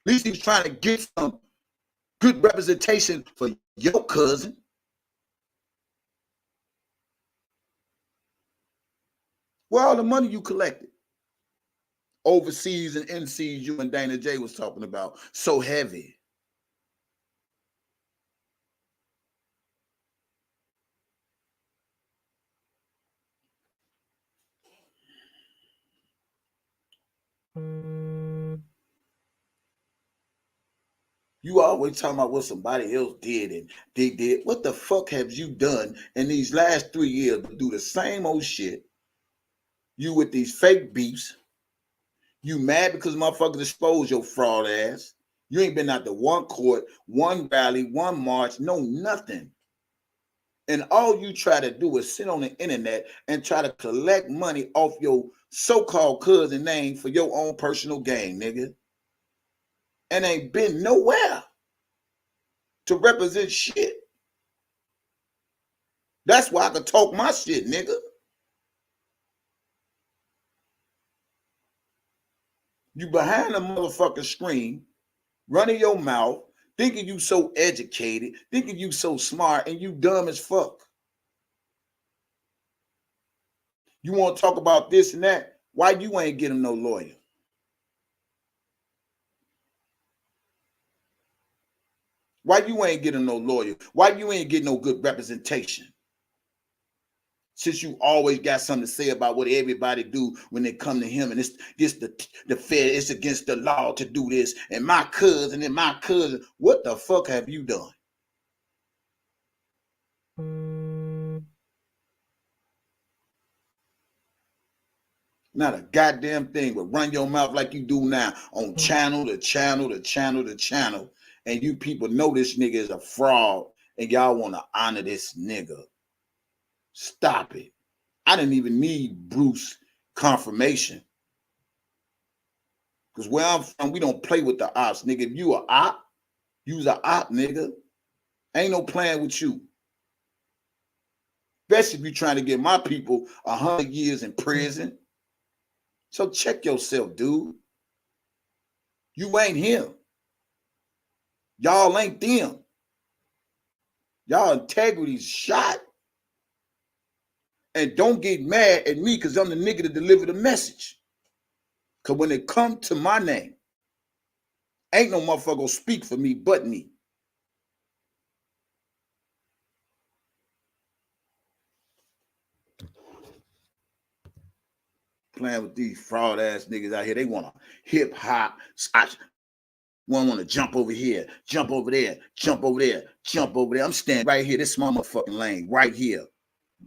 At least he was trying to get some good representation for your cousin. Where all the money you collected? overseas and NCs you and Dana J was talking about. So heavy. You always talking about what somebody else did and they did. What the fuck have you done in these last 3 years to do the same old shit? You with these fake beefs. You mad because motherfuckers exposed your fraud ass. You ain't been out to one court, one rally, one march, no nothing. And all you try to do is sit on the internet and try to collect money off your so-called cousin name for your own personal gain, nigga. And ain't been nowhere to represent shit. That's why I can talk my shit, nigga. You behind a motherfucking screen, running your mouth, thinking you so educated, thinking you so smart, and you dumb as fuck. You want to talk about this and that? Why you ain't get him no lawyer? Why you ain't get him no lawyer? Why you ain't get no good representation? Since you always got something to say about what everybody do when they come to him, and it's the Fed, it's against the law to do this, and my cousin and my cousin. What the fuck have you done? Not a goddamn thing, but run your mouth like you do now on channel to channel to channel to channel. And you people know this nigga is a fraud and y'all want to honor this nigga. Stop it. I didn't even need Bruce confirmation. Because where I'm from, we don't play with the ops, nigga. If you a op, you's a op, nigga. Ain't no playing with you. Especially if you're trying to get my people 100 years in prison. So check yourself, dude. You ain't him. Y'all ain't them. Y'all integrity's shot. And don't get mad at me because I'm the nigga to deliver the message. Because when it come to my name, ain't no motherfucker gonna speak for me but me. Playing with these fraud ass niggas out here. They want to hip hop, scotch. One want to jump over here, jump over there, jump over there, jump over there. I'm standing right here. This is my motherfucking lane right here.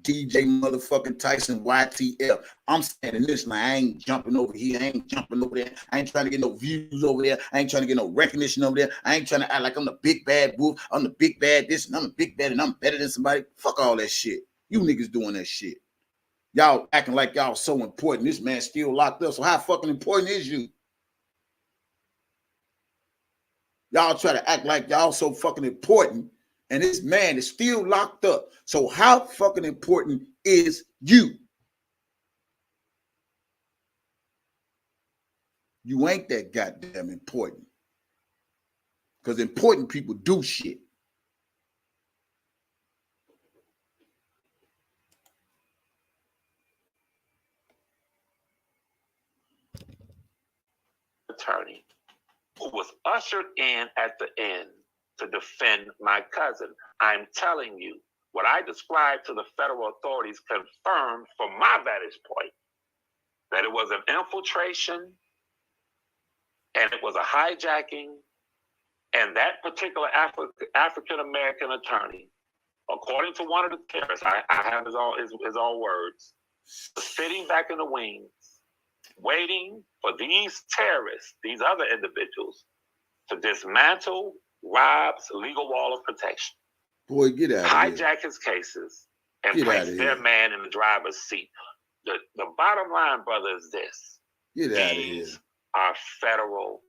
DJ motherfucking Tyson YTF. I'm standing this line. I ain't jumping over here. I ain't jumping over there. I ain't trying to get no views over there. I ain't trying to get no recognition over there. I ain't trying to act like I'm the big bad wolf. I'm the big bad this and I'm the big bad and I'm better than somebody. Fuck all that shit. You niggas doing that shit. Y'all acting like y'all so important. This man still locked up. So how fucking important is you? Y'all try to act like y'all so fucking important, and this man is still locked up. So how fucking important is you? You ain't that goddamn important. Because important people do shit. Attorney who was ushered in at the end to defend my cousin. I'm telling you, what I described to the federal authorities confirmed from my vantage point that it was an infiltration and it was a hijacking, and that particular African-American attorney, according to one of the terrorists, I have his own words, sitting back in the wings, waiting for these terrorists, these other individuals, to dismantle Rob's legal wall of protection. Boy, get out of here. Hijack his cases and place their man in the driver's seat. The bottom line, brother, is this. Get out of here. These are federal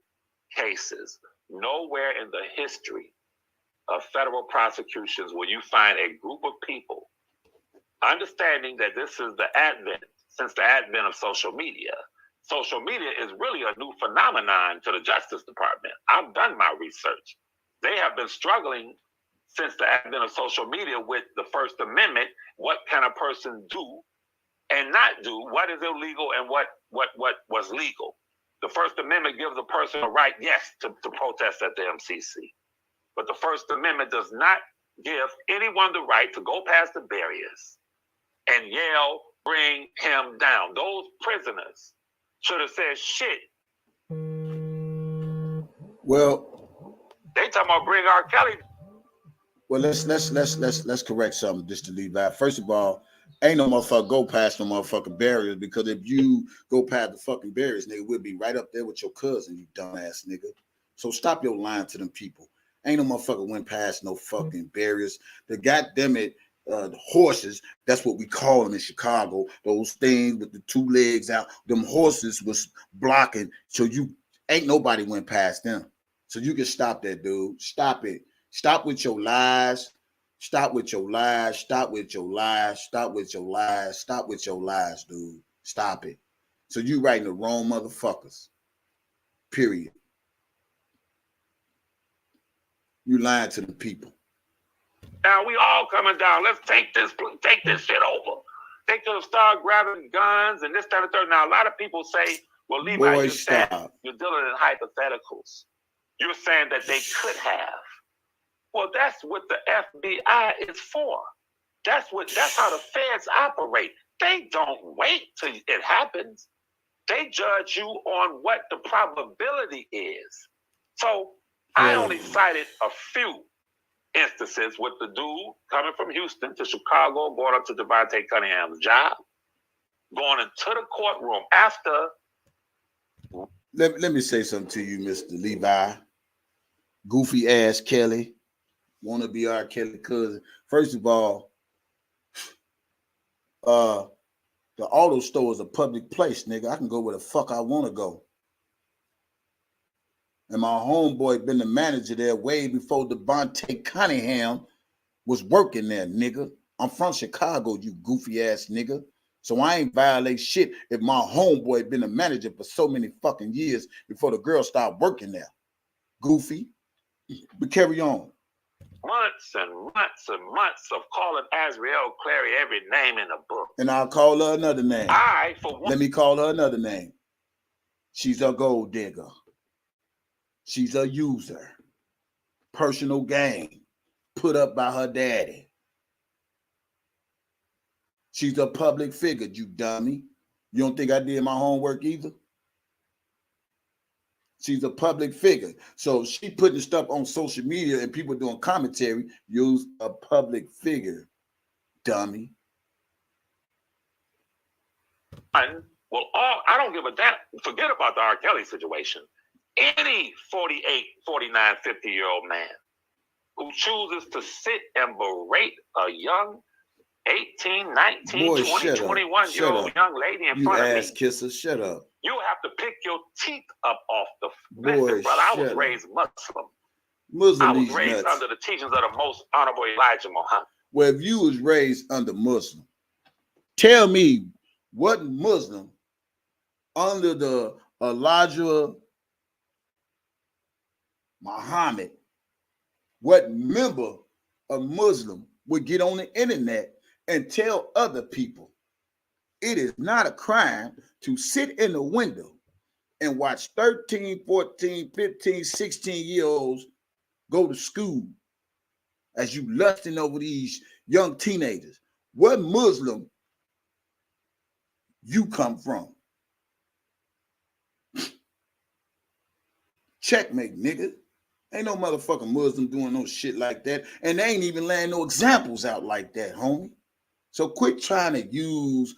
cases. Nowhere in the history of federal prosecutions will you find a group of people understanding that this is since the advent of social media. Social media is really a new phenomenon to the Justice Department. I've done my research. They have been struggling since the advent of social media with the First Amendment. What can a person do and not do? What is illegal and what was legal? The First Amendment gives a person a right, yes, to protest at the MCC. But the First Amendment does not give anyone the right to go past the barriers and yell, bring him down. Those prisoners should have said shit. Well, they talking about bring R. Kelly. Well, let's correct something just to leave out. First of all, ain't no motherfucker go past no motherfucking barriers, because if you go past the fucking barriers, nigga, we'll be right up there with your cousin, you dumbass nigga. So stop your lying to them people. Ain't no motherfucker went past no fucking barriers. The goddamn it, the horses, that's what we call them in Chicago. Those things with the two legs out, them horses was blocking. So you ain't nobody went past them. So you can stop that, dude. Stop it. Stop with your lies. Stop with your lies. Stop with your lies. Stop with your lies. Stop with your lies, dude. Stop it. So you writing the wrong motherfuckers. Period. You lying to the people. Now we all coming down. Let's take this shit over. They could have started grabbing guns and this, that, and third. Now a lot of people say, well, Levi, Boy, you're dealing in hypotheticals. You're saying that they could have. Well, that's what the FBI is for. That's how the feds operate. They don't wait till it happens. They judge you on what the probability is. So I only cited a few instances with the dude coming from Houston to Chicago, going up to Devontae Cunningham's job, going into the courtroom after. Let me say something to you, Mr. Levi. Goofy ass Kelly. Want to be our Kelly cousin. First of all, the auto store is a public place, nigga. I can go where the fuck I want to go. And my homeboy been the manager there way before Debunking Cunningham was working there, nigga. I'm from Chicago, you goofy ass nigga. So I ain't violate shit if my homeboy been the manager for so many fucking years before the girl started working there. Goofy. But carry on. Months and months and months of calling Azriel Clary every name in the book. And I'll call her another name. Let me call her another name. She's a gold digger. She's a user. Personal gain. Put up by her daddy. She's a public figure, you dummy. You don't think I did my homework either? She's a public figure. So she putting stuff on social media and people doing commentary, use a public figure, dummy. I don't give a damn. Forget about the R. Kelly situation. Any 48, 49, 50-year-old man who chooses to sit and berate a young 18, 19, Boy, 20, 21-year-old young lady in front of me. You ass kisser, shut up. You have to pick your teeth up off the. Boy, listen, brother, I was raised Muslim. I was raised under the teachings of the most honorable Elijah Muhammad. Well, if you was raised under Muslim, tell me what Muslim under the Elijah Muhammad, what member of Muslim would get on the internet and tell other people it is not a crime to sit in the window and watch 13, 14, 15, 16-year-olds go to school as you lusting over these young teenagers. What Muslim you come from? Checkmate, nigga. Ain't no motherfucking Muslim doing no shit like that. And they ain't even laying no examples out like that, homie. So quit trying to use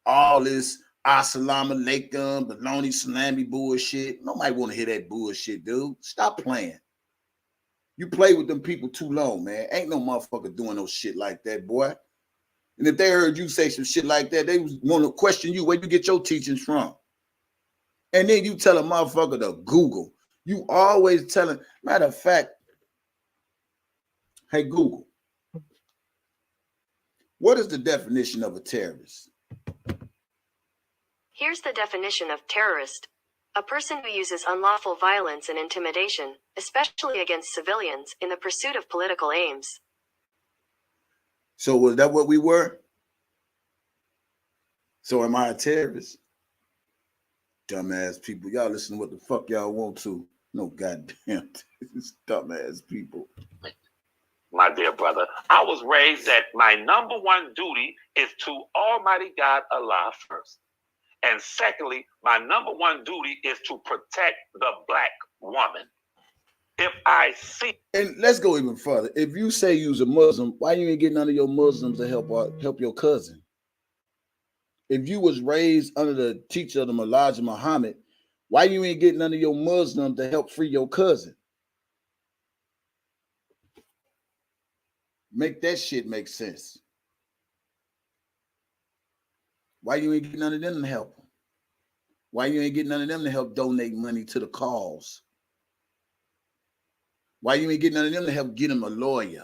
all this assalamu alaikum, baloney salami bullshit. Nobody want to hear that bullshit, dude. Stop playing. You play with them people too long, man. Ain't no motherfucker doing no shit like that, boy. And if they heard you say some shit like that, they want to question you where you get your teachings from. And then you tell a motherfucker to Google. You always telling, matter of fact, hey, Google, what is the definition of a terrorist? Here's the definition of terrorist. A person who uses unlawful violence and intimidation, especially against civilians, in the pursuit of political aims. So was that what we were? So am I a terrorist? dumbass people. Y'all listen to what the fuck y'all want to. No goddamn, these dumbass people. My dear brother, I was raised that my number one duty is to Almighty God Allah first. And secondly, my number one duty is to protect the black woman. If I see... And let's go even further. If you say you's a Muslim, why you ain't getting none of your Muslims to help your cousin? If you was raised under the teacher of the Elijah Muhammad, why you ain't getting none of your Muslims to help free your cousin? Make that shit make sense. Why you ain't getting none of them to help them? Why you ain't getting none of them to help donate money to the cause? Why you ain't getting none of them to help get him a lawyer?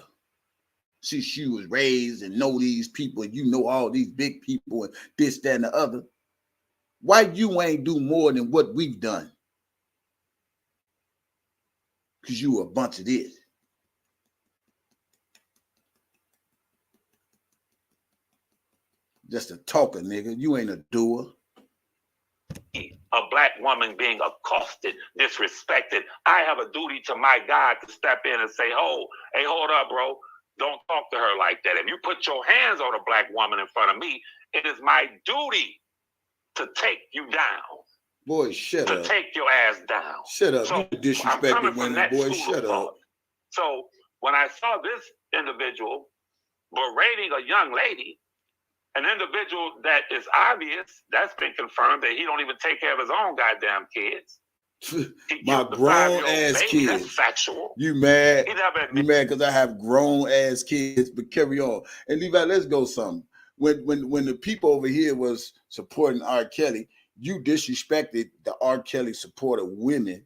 Since you was raised and know these people, and you know all these big people and this, that, and the other. Why you ain't do more than what we've done? Because you a bunch of this. Just a talker, nigga. You ain't a doer. A black woman being accosted, disrespected, I have a duty to my God to step in and say, oh, hey, hold up, bro. Don't talk to her like that. If you put your hands on a black woman in front of me, it is my duty to take you down. Boy, shut up. To take your ass down. Shut up. So You disrespected women, boy. Shut up. So when I saw this individual berating a young lady, an individual that is obvious, that's been confirmed that he don't even take care of his own goddamn kids. My grown ass kids. That's factual. You mad? You mad because I have grown ass kids, but carry on. And Levi, let's go something. When the people over here was supporting R. Kelly, you disrespected the R. Kelly supporter women,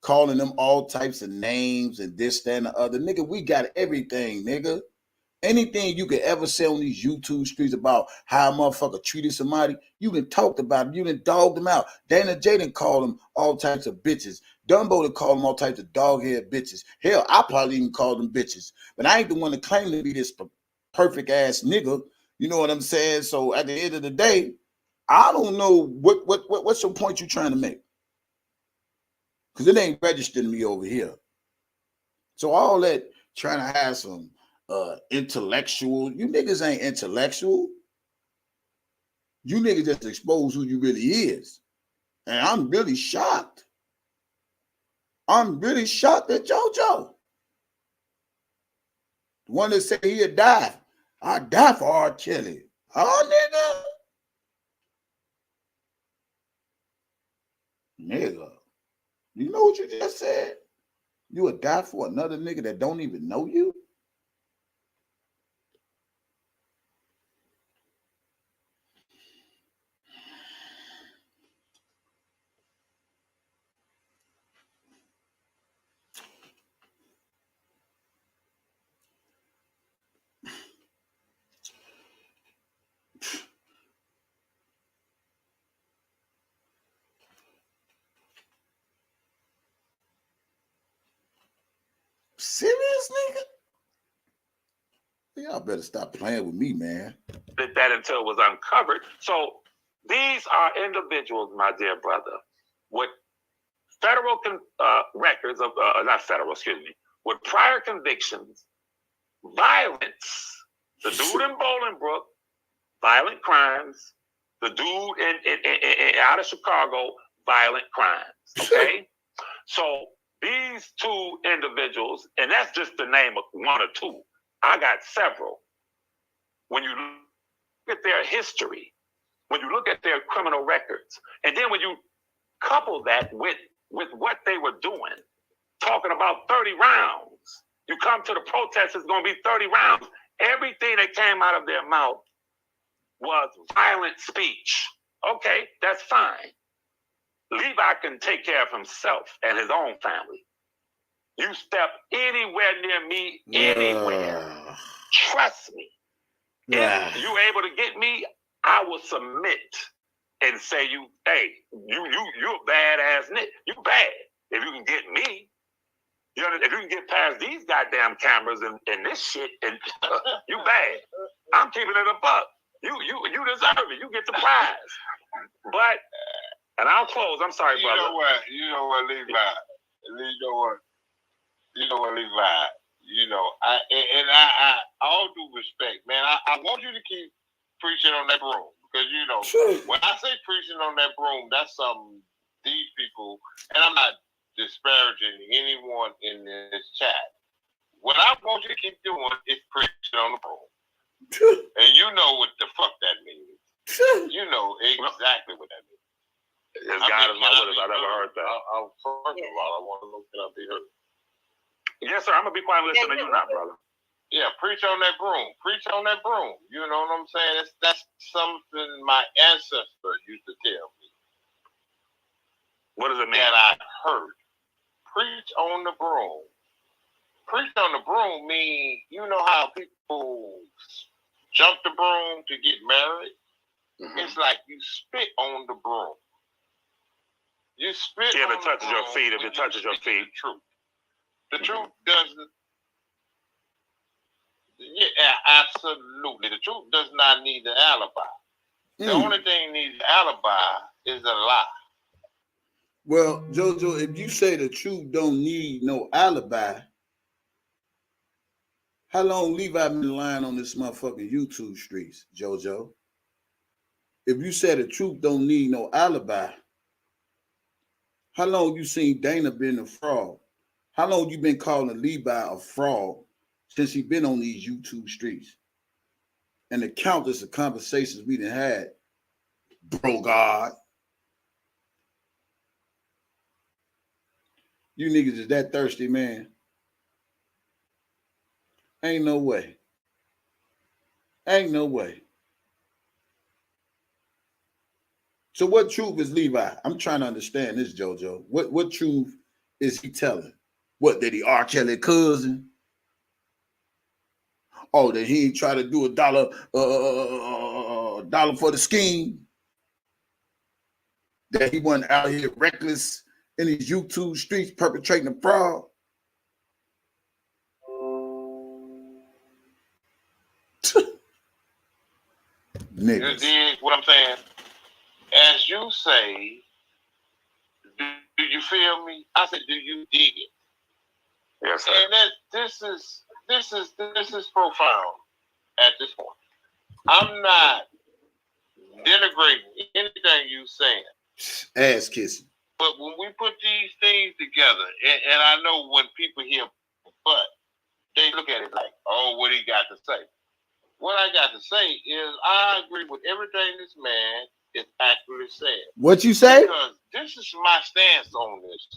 calling them all types of names and this, that, and the other. Nigga, we got everything, nigga. Anything you could ever say on these YouTube streets about how a motherfucker treated somebody, you done talked about them. You done dogged them out. Dana J done called them all types of bitches. Dumbo done called them all types of dog-head bitches. Hell, I probably even called them bitches. But I ain't the one to claim to be this perfect ass nigga. You know what I'm saying? So at the end of the day, I don't know what's your point you trying to make. Because it ain't registering me over here. So all that trying to have some intellectual. You niggas ain't intellectual. You niggas just expose who you really is. And I'm really shocked. I'm really shocked at JoJo. The one that said he'd die. I'd die for R. Kelly. Oh, nigga. Nigga. You know what you just said? You would die for another nigga that don't even know you? Serious, nigga? Y'all better stop playing with me, man. Did that until it was uncovered. So these are individuals, my dear brother, with federal records of, not federal, excuse me, with prior convictions, violence. The dude in Bolingbrook, violent crimes. The dude in out of Chicago, violent crimes. Okay? So these two individuals, and that's just the name of one or two. I got several. When you look at their history, when you look at their criminal records, and then when you couple that with what they were doing, talking about 30 rounds, you come to the protest, it's going to be 30 rounds. Everything that came out of their mouth was violent speech. Okay, that's fine. Levi can take care of himself and his own family. You step anywhere near me, anywhere, trust me. If you're able to get me, I will submit and say you a badass nigga. You bad. If you can get me, you know, if you can get past these goddamn cameras and this shit, and you bad. I'm keeping it a buck. You deserve it. You get the prize. But And I'll close. I'm sorry, You brother. know what? You know what, Levi? You know what, Levi? You know, I all due respect, man. I want you to keep preaching on that broom because you know when I say preaching on that broom, that's something these people, and I'm not disparaging anyone in this chat. What I want you to keep doing is preaching on the broom, and you know what the fuck that means. You know exactly what that means. As God is my witness, I've never heard that. First of all, I want to know, can I be heard? Yes, sir. I'm gonna be quiet and listen to you now, brother. Yeah, preach on that broom. Preach on that broom. You know what I'm saying? That's something my ancestor used to tell me. What does it mean? That I heard. Preach on the broom. Preach on the broom means, you know how people jump the broom to get married? Mm-hmm. It's like you spit on the broom. You spit if on it touches your feet, if it touches your feet. The truth. The truth doesn't. Yeah, absolutely. The truth does not need an alibi. The only thing needs an alibi is a lie. Well, Jojo, if you say the truth don't need no alibi, how long Levi been lying on this motherfucking YouTube streets, Jojo? If you say the truth don't need no alibi, how long you seen Dana been a fraud? How long you been calling Levi a fraud since he been on these YouTube streets? And the countless of conversations we done had, bro God. You niggas is that thirsty, man. Ain't no way. Ain't no way. So what truth is Levi? I'm trying to understand this, Jojo. What truth is he telling? What, did he R. Kelly cousin? Oh, that he ain't try to do a dollar for the scheme? That he wasn't out here reckless in these YouTube streets perpetrating a fraud? You dig what I'm saying? As you say, do you feel me? I said, do you dig it? Yes, sir. And this is profound at this point. I'm not denigrating anything you saying. Ass kissing. But when we put these things together, and I know when people hear but, they look at it like, oh, what he got to say. What I got to say is I agree with everything this man is actually saying. What you say? Because this is my stance on this.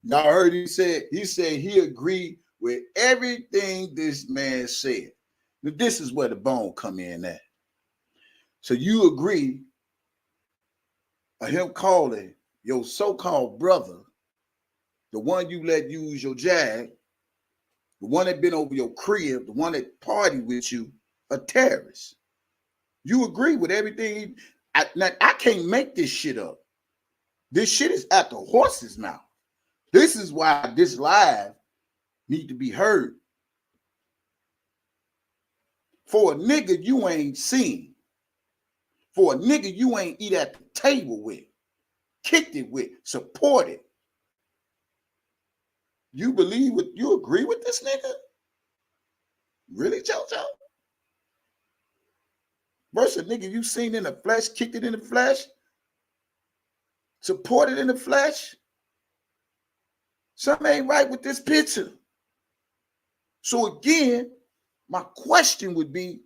Y'all heard he said he agreed with everything this man said. Now, this is where the bone come in at. So you agree of him calling your so-called brother, the one you let use your jag, the one that been over your crib, the one that partied with you, a terrorist. You agree with everything. I can't make this shit up. This shit is at the horse's mouth. This is why this live need to be heard. For a nigga you ain't seen. For a nigga you ain't eat at the table with, kicked it with, supported. You agree with this nigga? Really, Jojo? Versus a nigga you seen in the flesh, kicked it in the flesh, supported in the flesh. Something ain't right with this picture. So again, my question would be,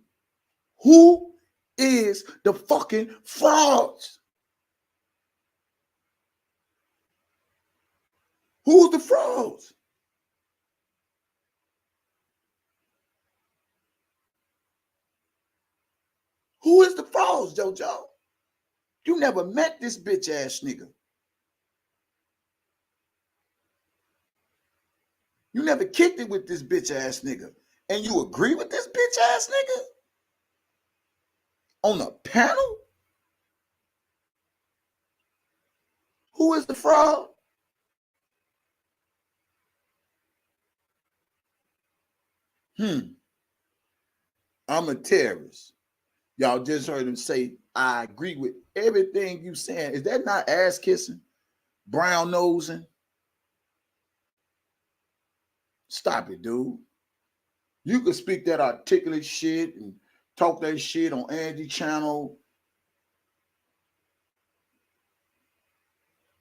who is the fucking frauds? Who's the frauds? Who is the frauds, Jojo? You never met this bitch ass nigga. You never kicked it with this bitch ass nigga. And you agree with this bitch ass nigga? On a panel? Who is the fraud? I'm a terrorist. Y'all just heard him say I agree with everything you saying. Is that not ass kissing? Brown nosing? Stop it, dude. You could speak that articulate shit and talk that shit on Angie channel.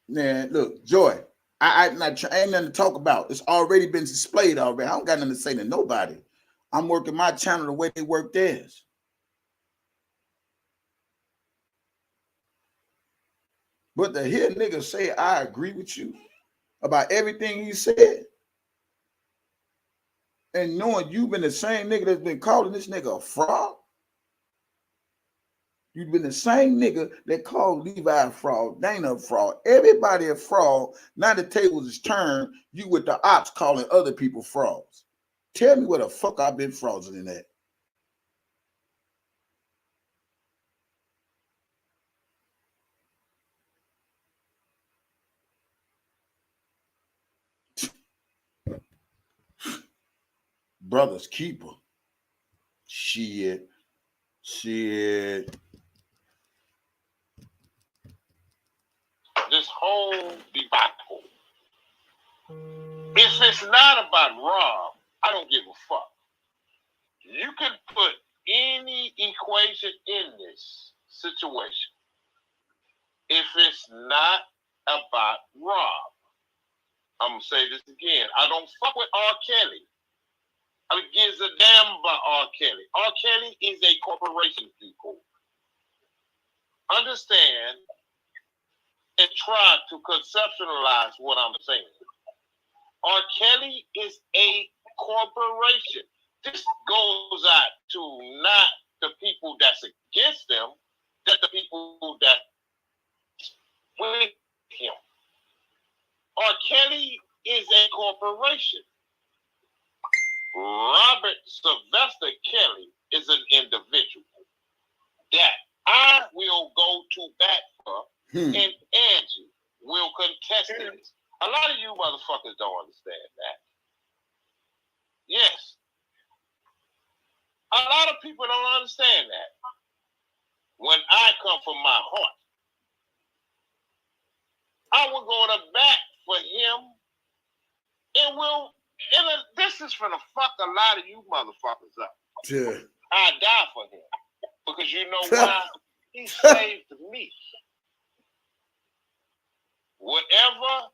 Man, look, Joy, I ain't nothing to talk about. It's already been displayed already. I don't got nothing to say to nobody. I'm working my channel the way they work theirs. But to hear niggas say I agree with you about everything you said, and knowing you've been the same nigga that's been calling this nigga a fraud, you've been the same nigga that called Levi a fraud, Dana a fraud, everybody a fraud. Now the tables is turned, you with the ops calling other people frauds. Tell me where the fuck I've been fraudulent in that. Brother's keeper. Shit. This whole debacle. If it's not about Rob, I don't give a fuck. You can put any equation in this situation. If it's not about Rob, I'm going to say this again. I don't fuck with R. Kelly. I mean, gives a damn about R. Kelly. R. Kelly is a corporation, people. Understand and try to conceptualize what I'm saying. R. Kelly is a corporation. This goes out to not the people that's against them, but the people that with him. R. Kelly is a corporation. Robert Sylvester Kelly is an individual that I will go to bat for, and Angie will contest this. A lot of you motherfuckers don't understand that. Yes. A lot of people don't understand that. When I come from my heart, I will go to bat for him, and this is gonna fuck a lot of you motherfuckers up. Yeah. I die for him. Because you know why? He saved me. Whatever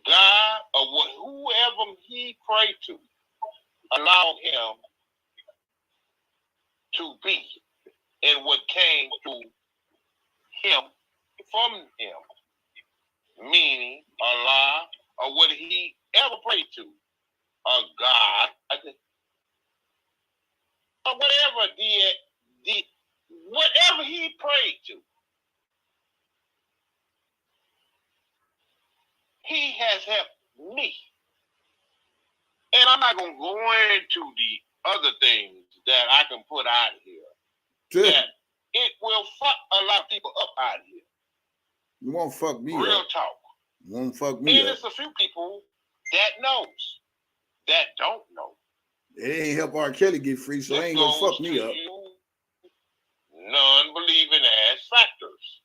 God or whoever he prayed to, allow him to be and what came to him from him. Meaning Allah or what he ever prayed to, a God, or whatever whatever he prayed to, he has helped me. And I'm not gonna go into the other things that I can put out here. That it will fuck a lot of people up out here. You won't fuck me Real up. talk. You won't fuck me and up. It's a few people that knows, that don't know. It ain't help R. Kelly get free, so it ain't gonna fuck me up. Non-believing ass factors.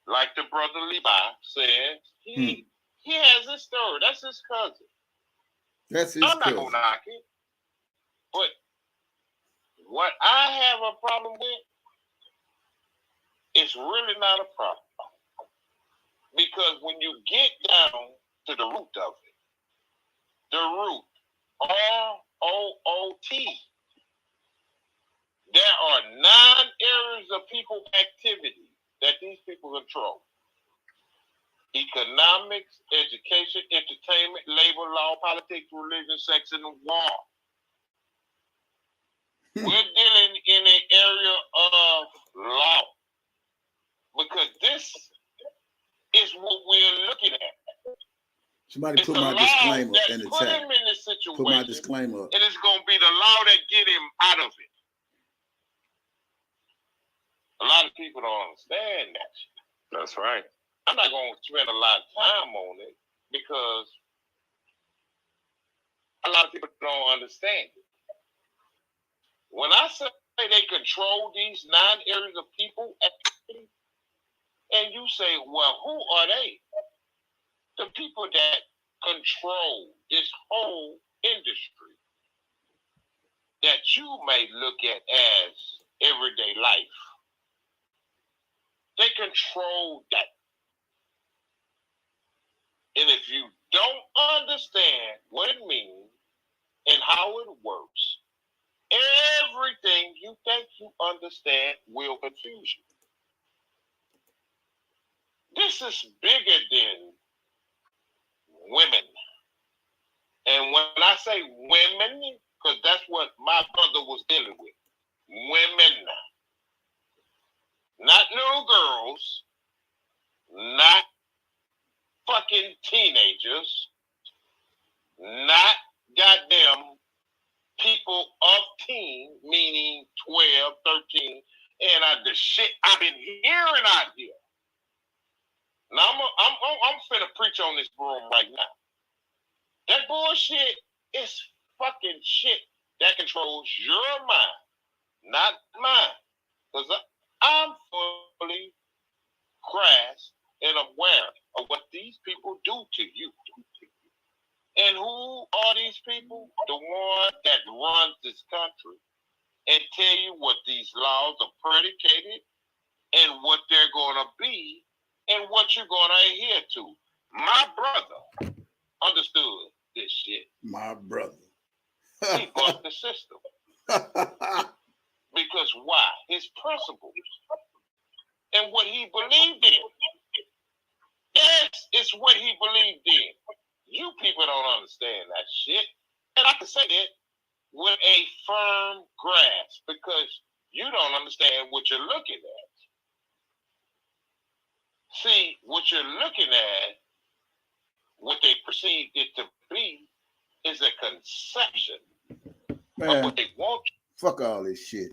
Like the brother Levi said, he has his story. That's his cousin. That's his I'm cousin. not gonna knock it. But what I have a problem with, it's really not a problem. Because when you get down to the root of it, the root, ROOT, there are 9 areas of people activity that these people control. Economics, education, entertainment, labor, law, politics, religion, sex, and war. We're dealing in an area of law. Because this is what we're looking at. Somebody put my disclaimer in the chat. Put my disclaimer up. And it's going to be the law that get him out of it. A lot of people don't understand that. That's right. I'm not going to spend a lot of time on it because a lot of people don't understand it. When I say they control these 9 areas of people, and you say, well, who are they? The people that control this whole industry that you may look at as everyday life. They control that. And if you don't understand what it means and how it works, everything you think you understand will confuse you. This is bigger than women. And when I say women, because that's what my brother was dealing with. Women. Not little girls. Not fucking teenagers. Not goddamn people of teen, meaning 12, 13, and the shit I've been hearing out here. Now I'm finna preach on this broom right now. That bullshit is fucking shit that controls your mind, not mine. Because I'm fully grasped and aware of what these people do to you. And who are these people? The one that runs this country and tell you what these laws are predicated and what they're going to be and what you're going to adhere to. My brother understood this shit. My brother. He bucked the system. Because why? His principles and what he believed in. Yes, it's what he believed in. You people don't understand that shit. And I can say that with a firm grasp because you don't understand what you're looking at. See, what you're looking at, what they perceive it to be, is a conception of what they want. Fuck all this shit.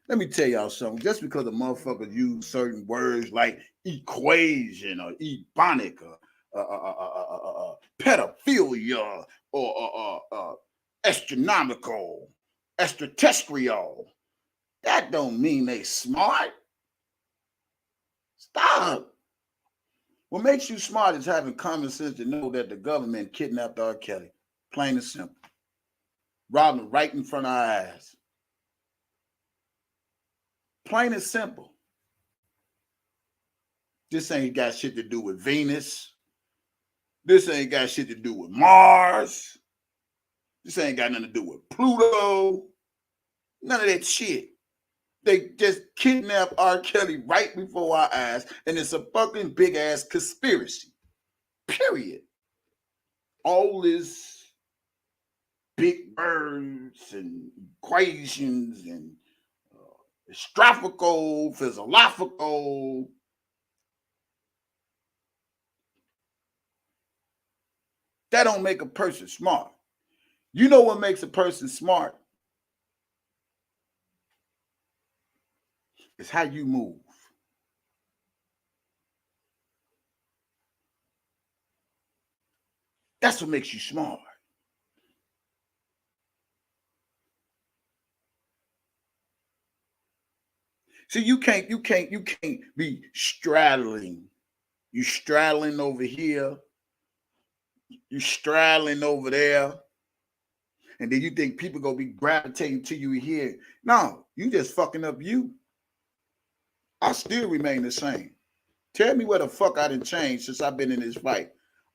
Let me tell y'all something. Just because a motherfucker use certain words like equation or ebonic or pedophilia or astronomical, extraterrestrial, that don't mean they smart. Stop. What makes you smart is having common sense to know that the government kidnapped R. Kelly. Plain and simple. Robbed him right in front of our eyes. Plain and simple. This ain't got shit to do with Venus. This ain't got shit to do with Mars. This ain't got nothing to do with Pluto. None of that shit. They just kidnapped R. Kelly right before our eyes, and it's a fucking big ass conspiracy. Period. All this big words and equations and astrophical, physiological. That don't make a person smart. You know what makes a person smart? It's how you move. That's what makes you smart. See, you can't be straddling. You straddling over here. You straddling over there. And then you think people gonna be gravitating to you here. No, you just fucking up you. I still remain the same. Tell me where the fuck I done changed since I've been in this fight.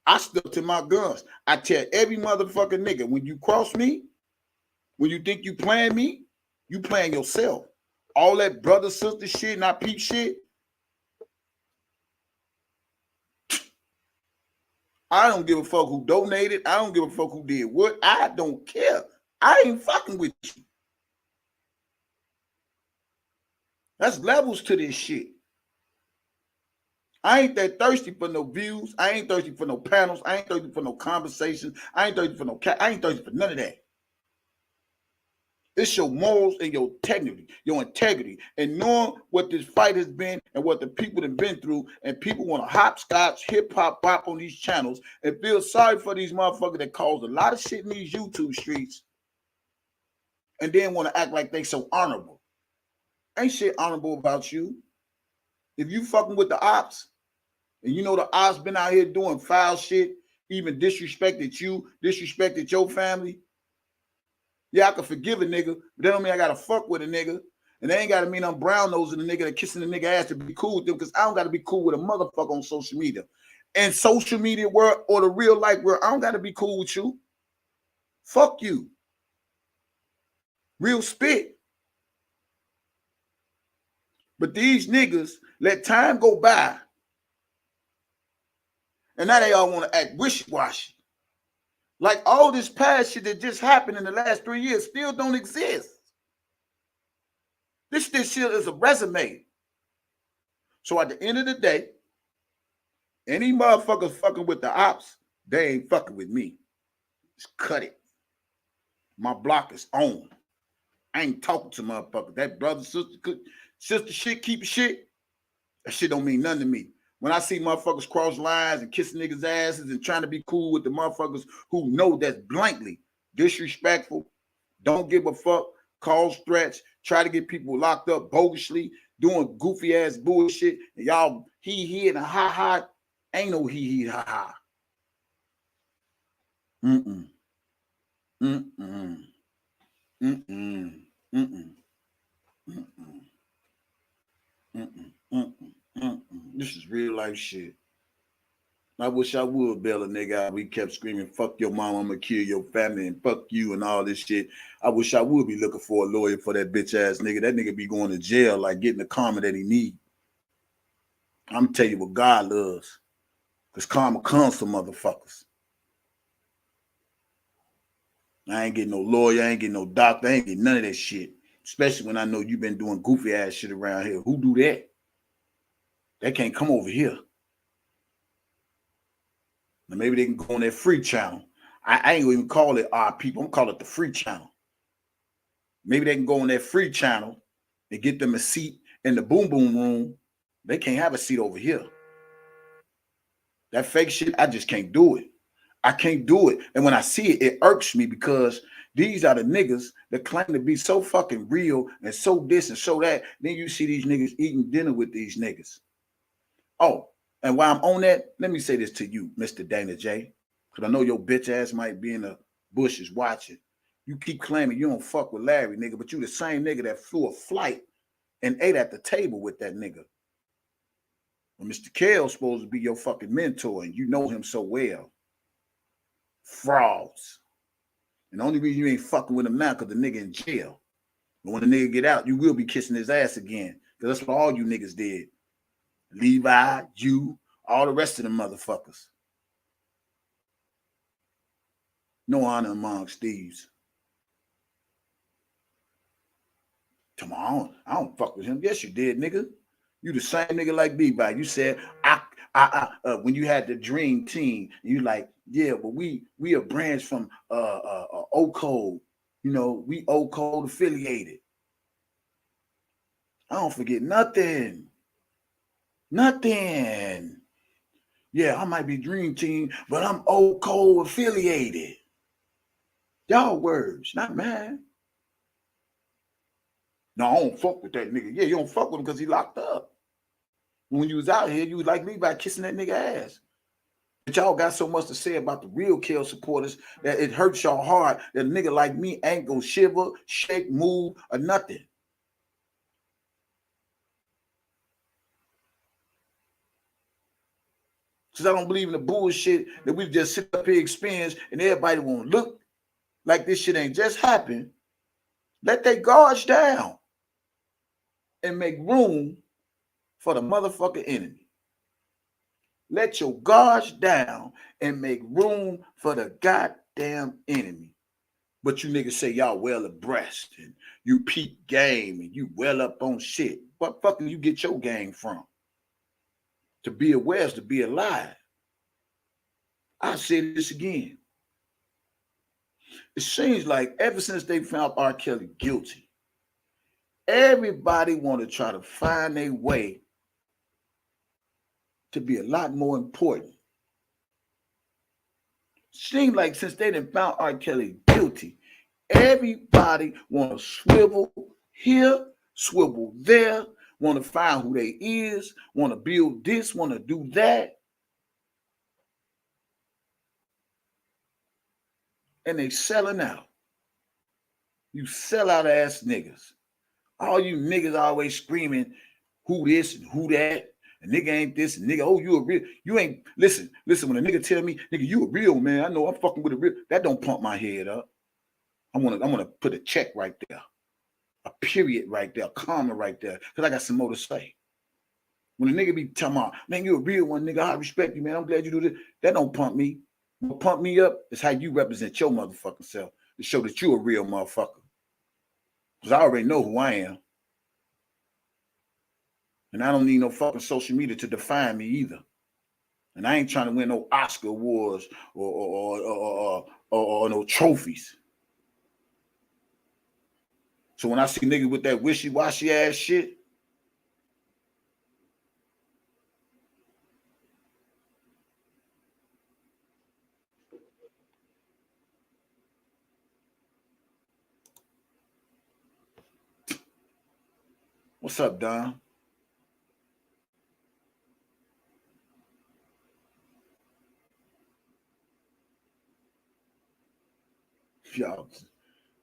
I stuck to my guns. I tell every motherfucking nigga, when you cross me, when you think you playing me, you playing yourself. All that brother, sister shit, not peep shit. I don't give a fuck who donated. I don't give a fuck who did what. I don't care. I ain't fucking with you. That's levels to this shit. I ain't that thirsty for no views. I ain't thirsty for no panels. I ain't thirsty for no conversations. I ain't thirsty for no cat. I ain't thirsty for none of that. It's your morals and your integrity, and knowing what this fight has been and what the people have been through, and people want to hopscotch, hip-hop, bop on these channels and feel sorry for these motherfuckers that caused a lot of shit in these YouTube streets and then want to act like they so honorable. Ain't shit honorable about you. If you fucking with the ops, and you know the ops been out here doing foul shit, even disrespected you, disrespected your family, yeah, I can forgive a nigga, but that don't mean I gotta fuck with a nigga. And they ain't gotta mean I'm brown nosing the nigga that kissing the nigga ass to be cool with them, because I don't gotta be cool with a motherfucker on social media. And social media world or the real life world, I don't gotta be cool with you. Fuck you. Real spit. But these niggas let time go by, and now they all want to act wishy-washy. Like all this past shit that just happened in the last 3 years still don't exist. This shit is a resume. So at the end of the day, any motherfuckers fucking with the ops, they ain't fucking with me. Just cut it. My block is on. I ain't talking to motherfuckers. That brother, sister shit, keep shit, that shit don't mean nothing to me. When I see motherfuckers cross lines and kissing niggas' asses and trying to be cool with the motherfuckers who know that's blankly disrespectful, don't give a fuck, cause threats, try to get people locked up bogusly, doing goofy ass bullshit, and y'all he and a ha ha, ain't no he ha ha. Mm-mm. Mm-mm. Mm-mm. Mm-mm. Mm-mm. Mm-mm. Mm-mm. Mm-mm. This is real life shit. I wish I would bail a nigga out. We kept screaming, fuck your mom, I'm gonna kill your family, and fuck you and all this shit. I wish I would be looking for a lawyer for that bitch ass nigga. That nigga be going to jail, like getting the karma that he need. I'm gonna tell you what God loves, because karma comes from motherfuckers. I ain't getting no lawyer, I ain't getting no doctor, I ain't getting none of that shit. Especially when I know you've been doing goofy ass shit around here. Who do that? They can't come over here. Now maybe they can go on that free channel. I ain't gonna even call it our people. I'm gonna call it the free channel. Maybe they can go on that free channel and get them a seat in the boom boom room. They can't have a seat over here. That fake shit, I just can't do it. I can't do it. And when I see it, it irks me, because these are the niggas that claim to be so fucking real and so this and so that. Then you see these niggas eating dinner with these niggas. Oh, and while I'm on that, let me say this to you, Mr. Dana J, because I know your bitch ass might be in the bushes watching. You keep claiming you don't fuck with Larry, nigga, but you the same nigga that flew a flight and ate at the table with that nigga. Well, Mr. Kale's supposed to be your fucking mentor, and you know him so well. Frauds. And the only reason you ain't fucking with him now because the nigga in jail. But when the nigga get out, you will be kissing his ass again, because that's what all you niggas did. Levi, you, all the rest of them motherfuckers. No honor amongst thieves. Tomorrow, I don't fuck with him. Yes, you did, nigga. You the same nigga like Levi. You said, when you had the dream team, you like, yeah, but we a branch from O-Code. You know, we O-Code affiliated. I don't forget nothing. Nothing. Yeah, I might be Dream Team, but I'm O-Code affiliated. Y'all words, not mine. No, I don't fuck with that nigga. Yeah, you don't fuck with him because he locked up. When you was out here, you was like Levi kissing that nigga ass. But y'all got so much to say about the real Kel supporters that it hurts y'all hard that a nigga like me ain't gonna shiver, shake, move, or nothing. Because I don't believe in the bullshit that we just sit up here experience and everybody won't look like this shit ain't just happened. Let their guards down and make room for the motherfucking enemy. Let your guards down and make room for the goddamn enemy. But you niggas say y'all well abreast and you peep game and you well up on shit. What fucking you get your game from? To be aware is to be alive. I'll say this again. It seems like ever since they found R. Kelly guilty, everybody want to try to find their way to be a lot more important. Seems like since they done found R. Kelly guilty, everybody want to swivel here, swivel there, want to find who they is, want to build this, want to do that. And they selling out. You sell out ass niggas. All you niggas always screaming who this and who that. And nigga ain't this and nigga, oh, you a real, you ain't, listen, when a nigga tell me, nigga, you a real man, I know I'm fucking with a real, that don't pump my head up. I wanna put a check right there, a period right there, a comma right there, because I got some more to say. When a nigga be talking about, man, you a real one, nigga, I respect you, man, I'm glad you do this, that don't pump me. What pump me up is how you represent your motherfucking self to show that you a real motherfucker. Because I already know who I am. And I don't need no fucking social media to define me either. And I ain't trying to win no Oscar awards or no trophies. So when I see niggas with that wishy-washy ass shit, what's up, Don?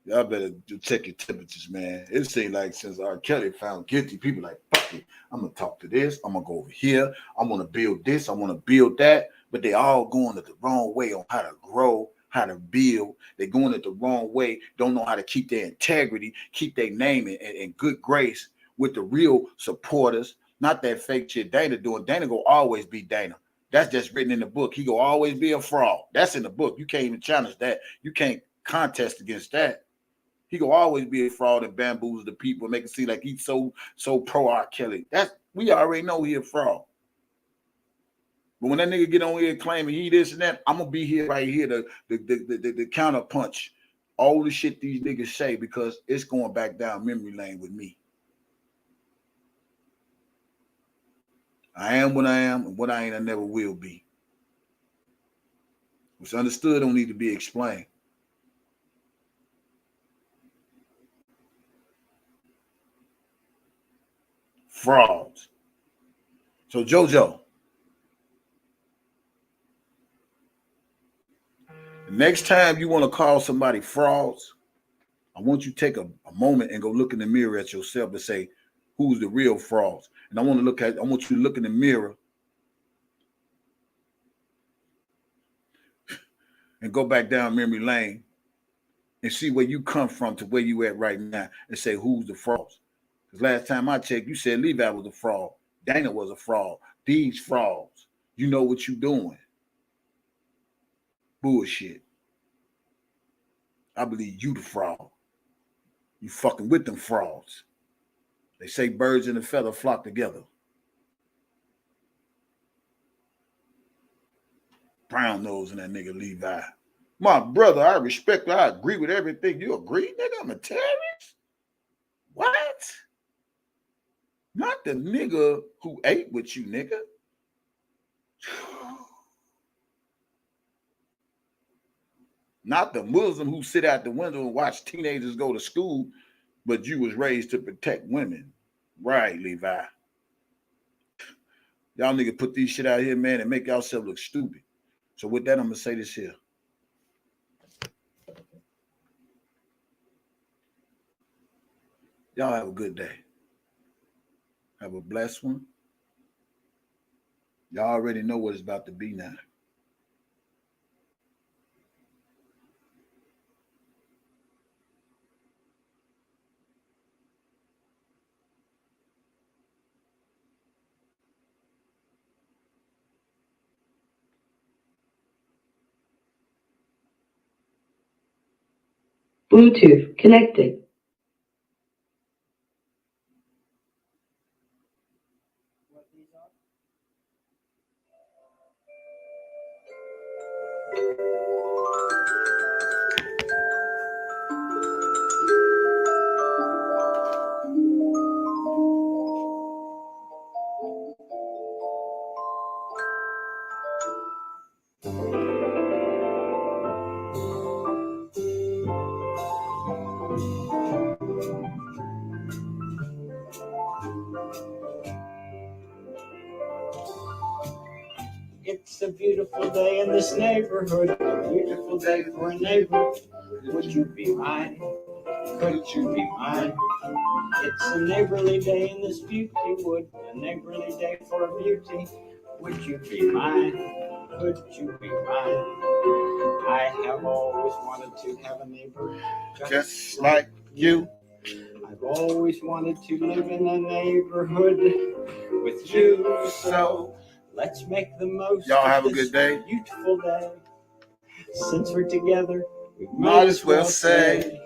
Y'all better check your temperatures, man. It seems like since R. Kelly found guilty, people like, fuck it. I'm going to talk to this. I'm going to go over here. I'm going to build this. I want to build that. But they all going the wrong way on how to grow, how to build. They're going it the wrong way. Don't know how to keep their integrity, keep their name in good grace with the real supporters. Not that fake shit Dana doing. Dana go always be Dana. That's just written in the book. He go always be a fraud. That's in the book. You can't even challenge that. You can't contest against that. He gonna always be a fraud and bamboozle the people, make it seem like he's so pro R. Kelly. That's, we already know he a fraud. But when that nigga get on here claiming he this and that, I'm gonna be here right here the counter punch all the shit these niggas say, because it's going back down memory lane with me. I am what I am, and what I ain't I never will be. What's understood don't need to be explained. Frauds. So Jojo, the next time you want to call somebody frauds, I want you to take a moment and go look in the mirror at yourself and say, who's the real frauds? And I want you to look in the mirror and go back down memory lane and see where you come from to where you at right now and say, who's the frauds? Because last time I checked, you said Levi was a fraud. Dana was a fraud. These frauds. You know what you doing. Bullshit. I believe you the fraud. You fucking with them frauds. They say birds and a feather flock together. Brown nose in that nigga Levi. My brother, I respect, I agree with everything. You agree, nigga? I'm a terrorist? What? Not the nigga who ate with you, nigga. Not the Muslim who sit out the window and watch teenagers go to school, but you was raised to protect women. Right, Levi. Y'all nigga put these shit out here, man, and make yourself look stupid. So with that, I'm going to say this here. Y'all have a good day. Have a blessed one. Y'all already know what it's about to be now. Bluetooth connected. It's a beautiful day in this neighborhood, a beautiful day for a neighbor. Would you be mine? Could you be mine? It's a neighborly day in this beauty wood, a neighborly day for a beauty. Would you be mine? Could you be mine? I have always wanted to have a neighbor Just like you. I've always wanted to live in a neighborhood with you. So let's make the most Y'all have of a this good day. beautiful day. Since we're together, we Might as well say,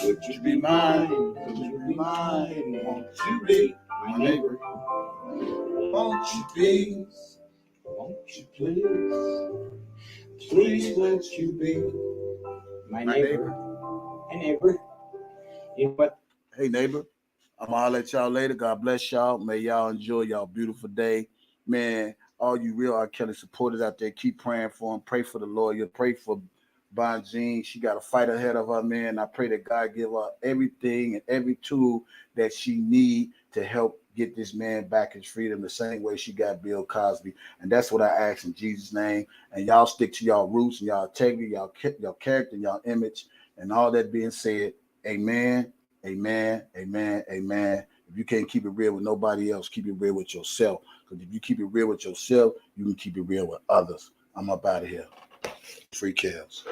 would you be mine? Would you be mine? Won't you be my neighbor? won't you be? Won't you please? Please won't you be my neighbor? Hey neighbor, you know what? Hey, neighbor. I'm going to holler at y'all later. God bless y'all. May y'all enjoy y'all beautiful day. Man, all you real R. Kelly supporters out there, keep praying for him. Pray for the lawyer. Pray for Bonjean. She got a fight ahead of her, man. I pray that God give her everything and every tool that she need to help get this man back his freedom the same way she got Bill Cosby. And that's what I ask in Jesus' name. And y'all stick to y'all roots and y'all integrity, y'all character, y'all image. And all that being said, amen, amen, amen, amen. If you can't keep it real with nobody else, keep it real with yourself. Because if you keep it real with yourself, you can keep it real with others. I'm up out of here. Free Kells.